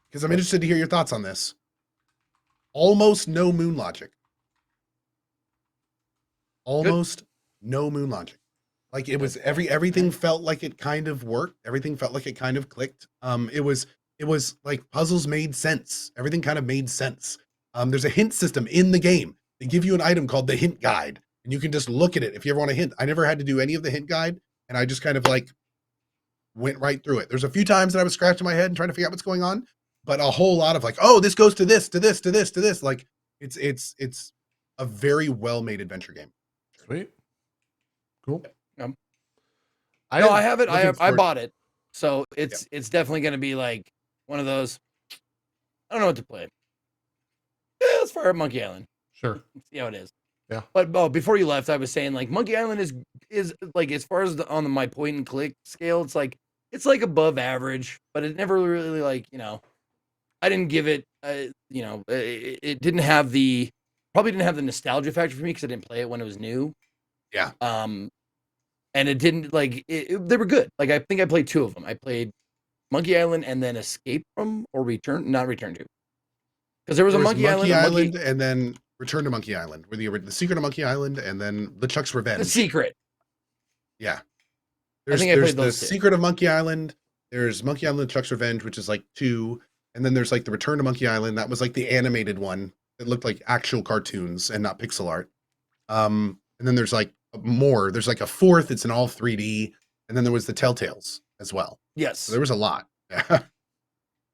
because I'm interested to hear your thoughts on this. Almost no moon logic. Almost no moon logic. Like it was everything felt like it kind of worked. Everything felt like it kind of clicked. It was like puzzles made sense. Everything kind of made sense. There's a hint system in the game. They give you an item called the hint guide, and you can just look at it if you ever want a hint. I never had to do any of the hint guide, and I just kind of like went right through it. There's a few times that I was scratching my head and trying to figure out what's going on, but a whole lot of like, oh, this goes to this, to this, to this, to this. Like it's a very well-made adventure game. Sweet. Cool. I have it. I forward- bought it, so it's definitely going to be like one of those. I don't know what to play. Yeah, let's fire up Monkey Island. Sure. See how it is. Yeah. But before you left, I was saying like Monkey Island is like as far as on my point and click scale, it's like above average, but it never really like I didn't give it. It didn't have probably didn't have the nostalgia factor for me because I didn't play it when it was new. Yeah. And it didn't like they were good. Like I think I played two of them. I played Monkey Island and then Escape from or not Return to. Because there was a Monkey Island, and then Return to Monkey Island, where the Secret of Monkey Island, and then LeChuck's Revenge. The Secret. Yeah. I think I played those the two. Secret of Monkey Island. There's Monkey Island, LeChuck's Revenge, which is like 2, and then there's like the Return to Monkey Island. That was like the animated one that looked like actual cartoons and not pixel art. And then there's like more. There's like a 4th. It's in all 3D, and then there was the Telltales as well. Yes. So there was a lot.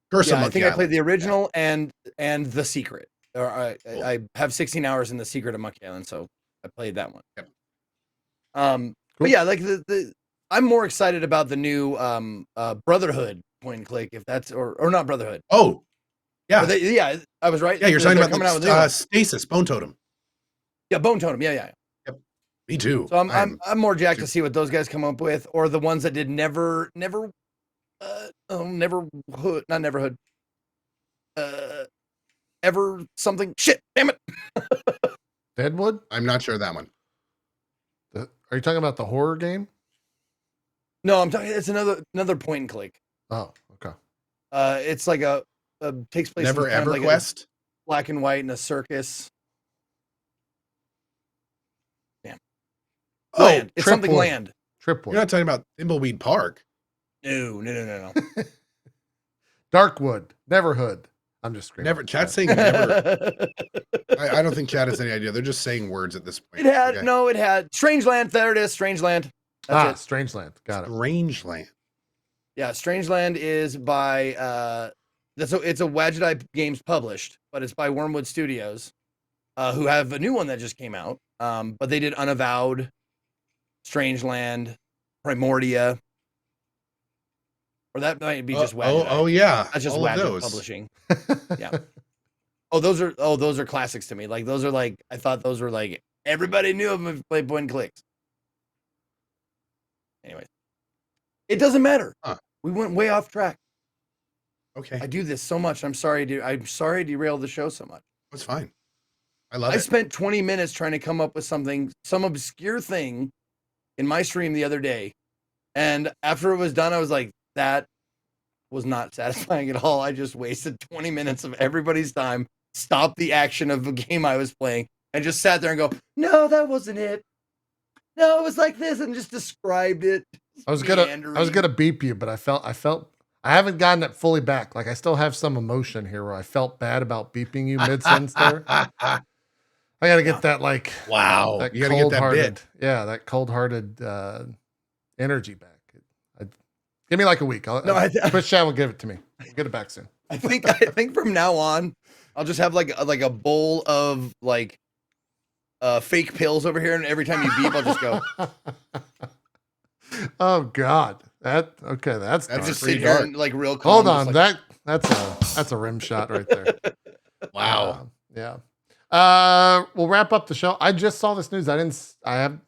Curse of Monkey I think Island. I played the original and the Secret. Or I have 16 hours in the Secret of Monkey Island, so I played that one. Yep. But yeah, like I'm more excited about the new Brotherhood point and click, if that's or not Brotherhood. Oh, yeah, I was right. yeah. You're talking about coming out with Stasis Bone Totem. Yeah, Bone Totem. Yeah. Yep, me too. So I'm more jacked to see what those guys come up with, or the ones that did Neverhood, ever something. Shit, damn it. Deadwood? I'm not sure of that one. Are you talking about the horror game? No, I'm talking. It's another point and click. Oh, okay. It's like takes place Never in kind Ever of like Quest. black and white in a circus. Damn. Land. It's something Tripwood. land. You're Tripwood. not talking about Thimbleweed Park. No. Darkwood. Neverhood. I'm just screaming. Never. Chat's saying never. I don't think chat has any idea. They're just saying words at this point. It had Okay. Strangeland. There it is. Strangeland. That's it. Strangeland. Got it. Strangeland. Yeah, Strangeland is by it's a Wadget Eye Games published, but it's by Wormwood Studios, who have a new one that just came out. But they did Unavowed, Strangeland, Primordia. Or that might be just Wadget Eye. Oh yeah. That's just all of Wadget those. Publishing. Yeah. Those are classics to me. Like those are like I thought those were like everybody knew of them if you played point and clicks. Anyways. It doesn't matter. Huh. We went way off track. Okay, I do this so much. I'm sorry to derail the show so much. that's fine. I love I it. spent 20 minutes trying to come up with some obscure thing in my stream the other day. And after it was done, I was like, that was not satisfying at all. I just wasted 20 minutes of everybody's time, stopped the action of the game I was playing, and just sat there and go, no, that wasn't it. No, it was like this, and just described it. I was gonna beep you, but I felt I haven't gotten it fully back. Like I still have some emotion here where I felt bad about beeping you mid sentence there. I gotta get that like Wow, that you gotta get that cold-hearted, bit. yeah, that cold-hearted energy back. Give me like a week. Twitch chat will give it to me. We'll get it back soon. I think from now on, I'll just have like a bowl of like fake pills over here, and every time you beep, I'll just go. Oh God, that's I dark. just pretty sit here dark. and like real calm. Hold on, just that's a rim shot right there. Wow. Yeah. We'll wrap up the show. I just saw this news.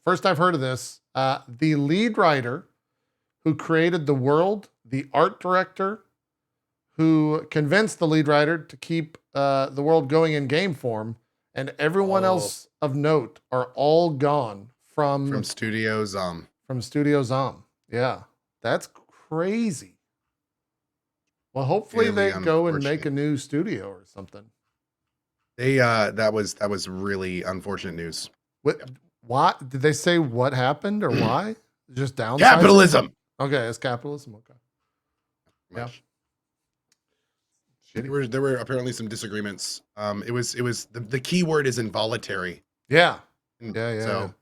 First I've heard of this. The lead writer who created the world, the art director who convinced the lead writer to keep the world going in game form, and everyone else of note are all gone from Studio Zom. From Studio Zom. Yeah. That's crazy. Well, hopefully Really they go and make unfortunate. a new studio or something. They that was really unfortunate news. Why did they say what happened or why? Just downsizing? Capitalism. Okay, it's capitalism. Okay. Yeah. Much. There were apparently some disagreements. It was the key word is involuntary. Yeah. And Yeah. So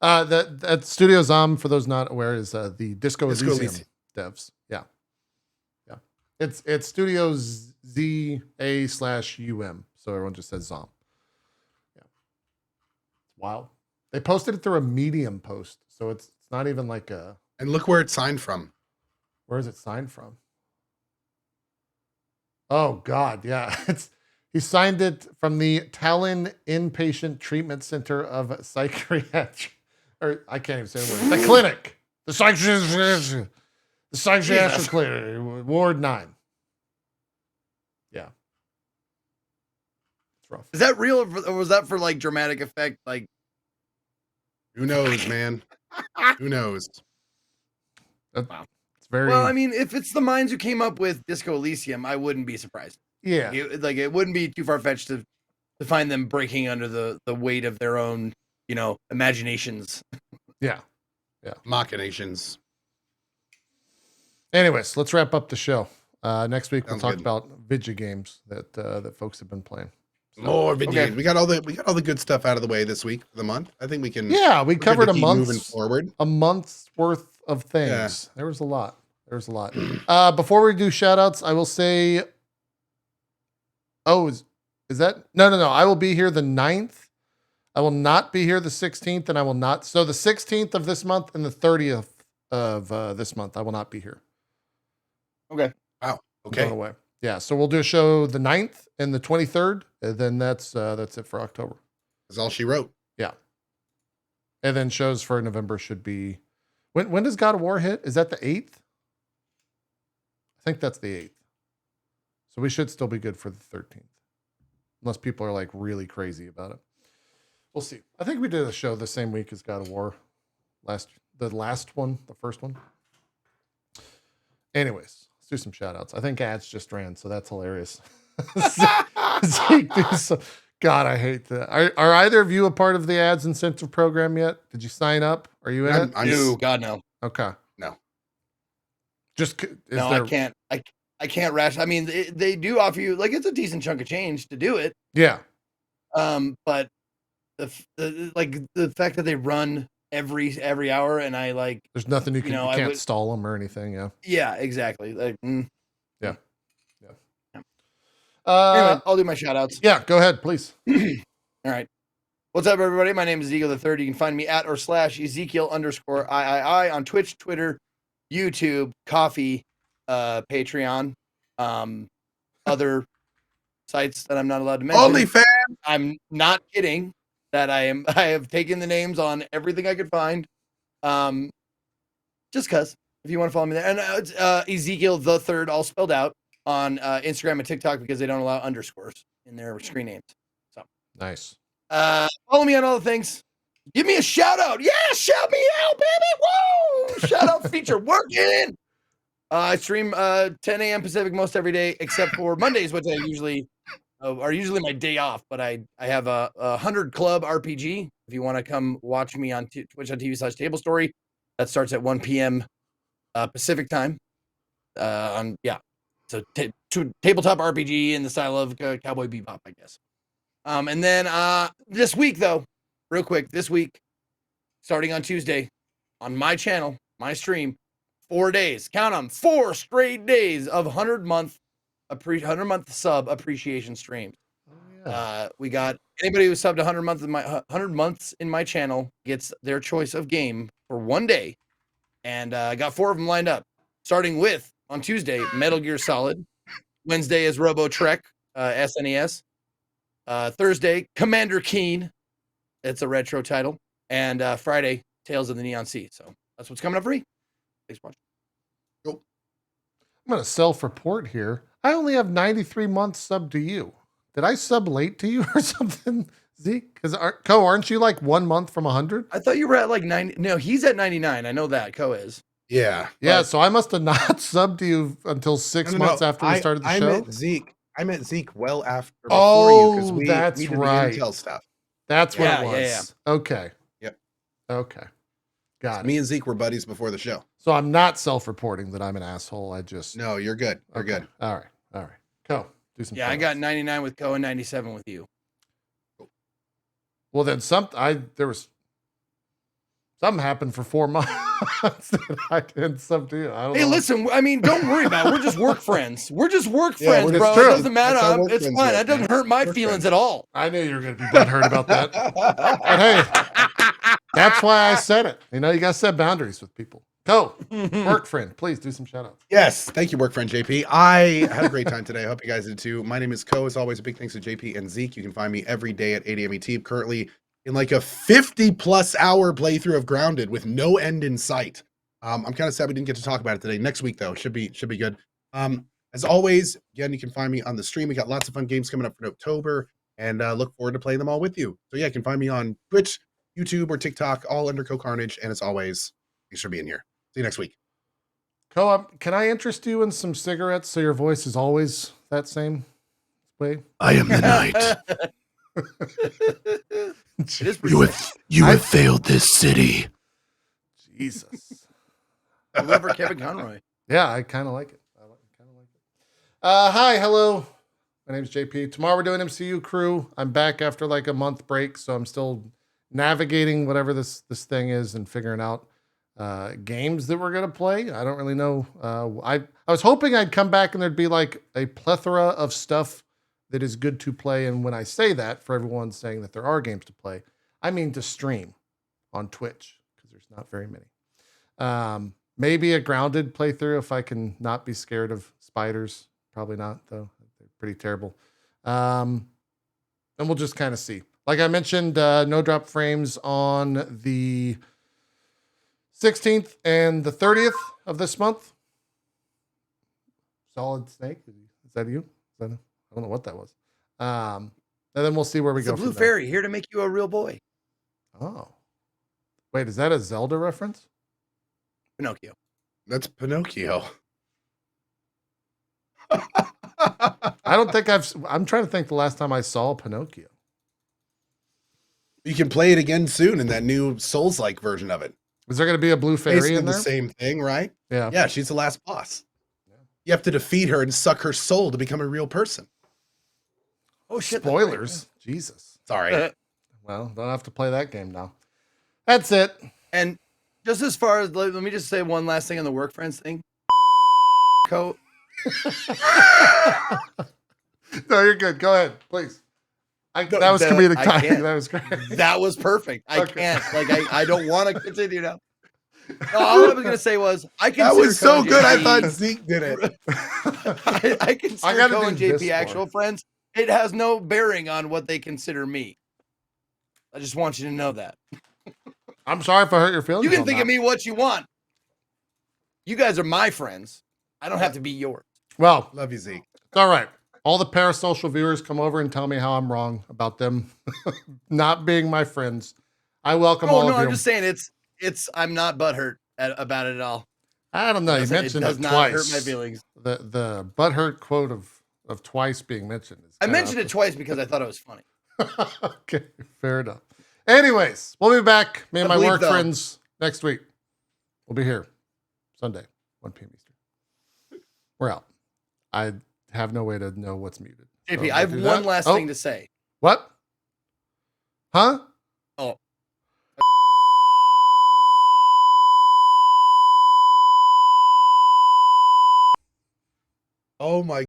That Studio Zom, for those not aware, is the Disco Elysium Elysium. devs. Yeah. Yeah. It's Studio ZA/UM. So everyone just says Zom. Yeah. It's wild. They posted it through a Medium post. So it's not even like a. and look where it's signed from. Where is it signed from? Oh God, yeah. He signed it from the Tallinn Inpatient Treatment Center of Psychiatry. Or I can't even say the word. The clinic. The psychiatric clinic. Ward 9. Yeah. It's rough. Is that real, or was that for like dramatic effect? Like, Who knows, man? Who knows? Wow. It's very well, I mean, if it's the minds who came up with Disco Elysium, I wouldn't be surprised. yeah. It wouldn't be too far fetched to find them breaking under the weight of their own, imaginations. Yeah. Machinations. Anyways, let's wrap up the show. Next week we'll Sounds talk good. about video games that folks have been playing. More video. Okay. We got all the good stuff out of the way this week for the month. I think we can. Yeah, we we're good covered to a keep moving forward. month's worth of things. Yeah. There was a lot. Before we do shout outs, I will say, is that? No. I will be here the 9th. I will not be here the 16th, and I will not. So the 16th of this month and the 30th of this month, I will not be here. Okay. Wow. I'm going Okay. away. Yeah, so we'll do a show the 9th and the 23rd, and then that's it for October. That's all she wrote. Yeah. And then shows for November should be when does God of War hit? Is that the 8th? I think that's the 8th. So we should still be good for the 13th. Unless people are like really crazy about it. We'll see. I think we did a show the same week as God of War. The first one. Anyways, let's do some shout outs. I think ads just ran, so that's hilarious. God, I hate that. Are either of you a part of the ads incentive program yet? Did you sign up? Are you in it? No, God, no. Okay. No. I can't. I can't rash. I mean, they do offer you like it's a decent chunk of change to do it. Yeah. But the fact that they run every hour, and I like. There's nothing you I can't would- stall them or anything. Yeah. Yeah, exactly. Like, Yeah. anyway, I'll do my shout outs. Yeah. Go ahead, please. All right. What's up, everybody? My name is Ezekiel the Third. You can find me at /Ezekiel_III on Twitch, Twitter, YouTube, Coffee, Patreon, other sites that I'm not allowed to mention. OnlyFans. I'm not kidding. That I have taken the names on everything I could find. Just cause if you want to follow me there, and it's Ezekiel the Third, all spelled out. on Instagram and TikTok because they don't allow underscores in their screen names. So Nice. follow me on all the things. Give me a shout out. Yeah, shout me out, baby. Whoa! Shout out feature working. I stream 10 a.m. Pacific most every day, except for Mondays, which I usually are usually my day off. But I have a 100 Club RPG. If you want to come watch me on Twitch on TV/Table Story, that starts at 1 p.m. Pacific time. So tabletop RPG in the style of Cowboy Bebop, I guess. And then this week, though, real quick, this week, starting on Tuesday, on my channel, my stream, 4 days, count them, 4 straight days of 100-month sub appreciation streams. Oh, yeah. We got anybody who subbed 100 months in my channel gets their choice of game for 1 day, and I got 4 of them lined up. Starting with on Tuesday, Metal Gear Solid. Wednesday is Robo Trek, SNES. Thursday, Commander Keen. It's a retro title. And Friday, Tales of the Neon Sea. So that's what's coming up for me. Thanks for watching. I'm going to self-report here. I only have 93 months sub to you. Did I sub late to you or something, Zeke? Because Cohh, aren't you like 1 month from 100? I thought you were at like 90. No, he's at 99. I know that. Cohh is. Yeah. Yeah, so I must have not subbed to you until 6 months after we started the show. I meant Zeke well after before you because we that's did right. the Intel stuff. That's what it was. Yeah. Okay. Yep. Okay. Got it. Me and Zeke were buddies before the show. So I'm not self-reporting that I'm an asshole. I just No, you're good. You're Okay. good. All right. Cohh, do some. Yeah, I got 99 with Cohh and 97 with you. Well, then there was something happened for 4 months that I didn't sub to you. I don't Hey, know. listen, I mean, don't worry about it. We're just work friends. We're just work Yeah, friends, we're bro. just It true. doesn't matter. That's how work It's friends fine. work, That doesn't man. hurt my Work feelings friends. at all. I knew you were going to be butthurt about that. But hey, that's why I said it. You got to set boundaries with people. Cohh, work friend, please do some shout outs. Yes, thank you, work friend JP. I had a great time today. I hope you guys did too. My name is Cohh. As always, a big thanks to JP and Zeke. You can find me every day at 8 a.m. ET. Currently in like a 50+ hour playthrough of Grounded with no end in sight. I'm kind of sad we didn't get to talk about it today. Next week though, should be good. As always, again, you can find me on the stream. We got lots of fun games coming up for October, and look forward to playing them all with you. So yeah, you can find me on Twitch, YouTube, or TikTok, all under Cohh Carnage. And as always, thanks for being here. See you next week. Cohh, can I interest you in some cigarettes so your voice is always that same way? I am the night. It is pretty You have failed this city. Jesus. Deliver Kevin Conroy. Yeah, I kind of like it. Hi, hello. My name's JP. Tomorrow we're doing MCU Crew. I'm back after like a month break, so I'm still navigating whatever this thing is and figuring out games that we're gonna play. I don't really know. I was hoping I'd come back and there'd be like a plethora of stuff that is good to play. And when I say that, for everyone saying that there are games to play, I mean to stream on Twitch because there's not very many. Maybe a Grounded playthrough if I can not be scared of spiders. Probably not, though. They're pretty terrible. And we'll just kind of see. Like I mentioned, no drop frames on the 16th and the 30th of this month. Solid Snake. Is that you? I don't know what that was. And then we'll see where we It's go. the Blue from there. Fairy here to make you a real boy. Oh. Wait, is that a Zelda reference? Pinocchio. That's Pinocchio. I don't think I'm trying to think the last time I saw Pinocchio. You can play it again soon in that new Souls-like version of it. Is there going to be a blue fairy Basically in the there? same thing, right? Yeah. Yeah, she's the last boss. You have to defeat her and suck her soul to become a real person. Oh shit! that's right. Spoilers. Jesus. Sorry. Well, don't have to play that game now. That's it. And just as far as let me just say one last thing on the work friends thing. Cohh. No, you're good. Go ahead, please. No, that was comedic I timing. can't. That was great. That was perfect. I Okay. can't. Like I don't want to continue now. No, all I was gonna say was I consider That was so Cohh and good. I JP thought Zeke did it. I consider gotta Cohh do and this JP more. actual friends. It has no bearing on what they consider me. I just want you to know that. I'm sorry if I hurt your feelings. You can on think that. of me what you want. You guys are my friends. I don't have to be yours. Well, Love you, Zeke. it's all right. All the parasocial viewers come over and tell me how I'm wrong about them not being my friends. I welcome all Oh no, of you. I'm just saying it's. I'm not butthurt about it at all. I don't know. You mentioned it does it not twice. hurt my feelings. The butthurt quote of twice being mentioned. Is I kinda mentioned it twice because I thought it was funny. Okay, fair enough. Anyways, we'll be back. Me and I my believe, work though- friends next week. We'll be here Sunday, 1 p.m. Eastern. We're out. I have no way to know what's muted. JP, we'll I have do one that. last Oh, thing to say. What? Huh?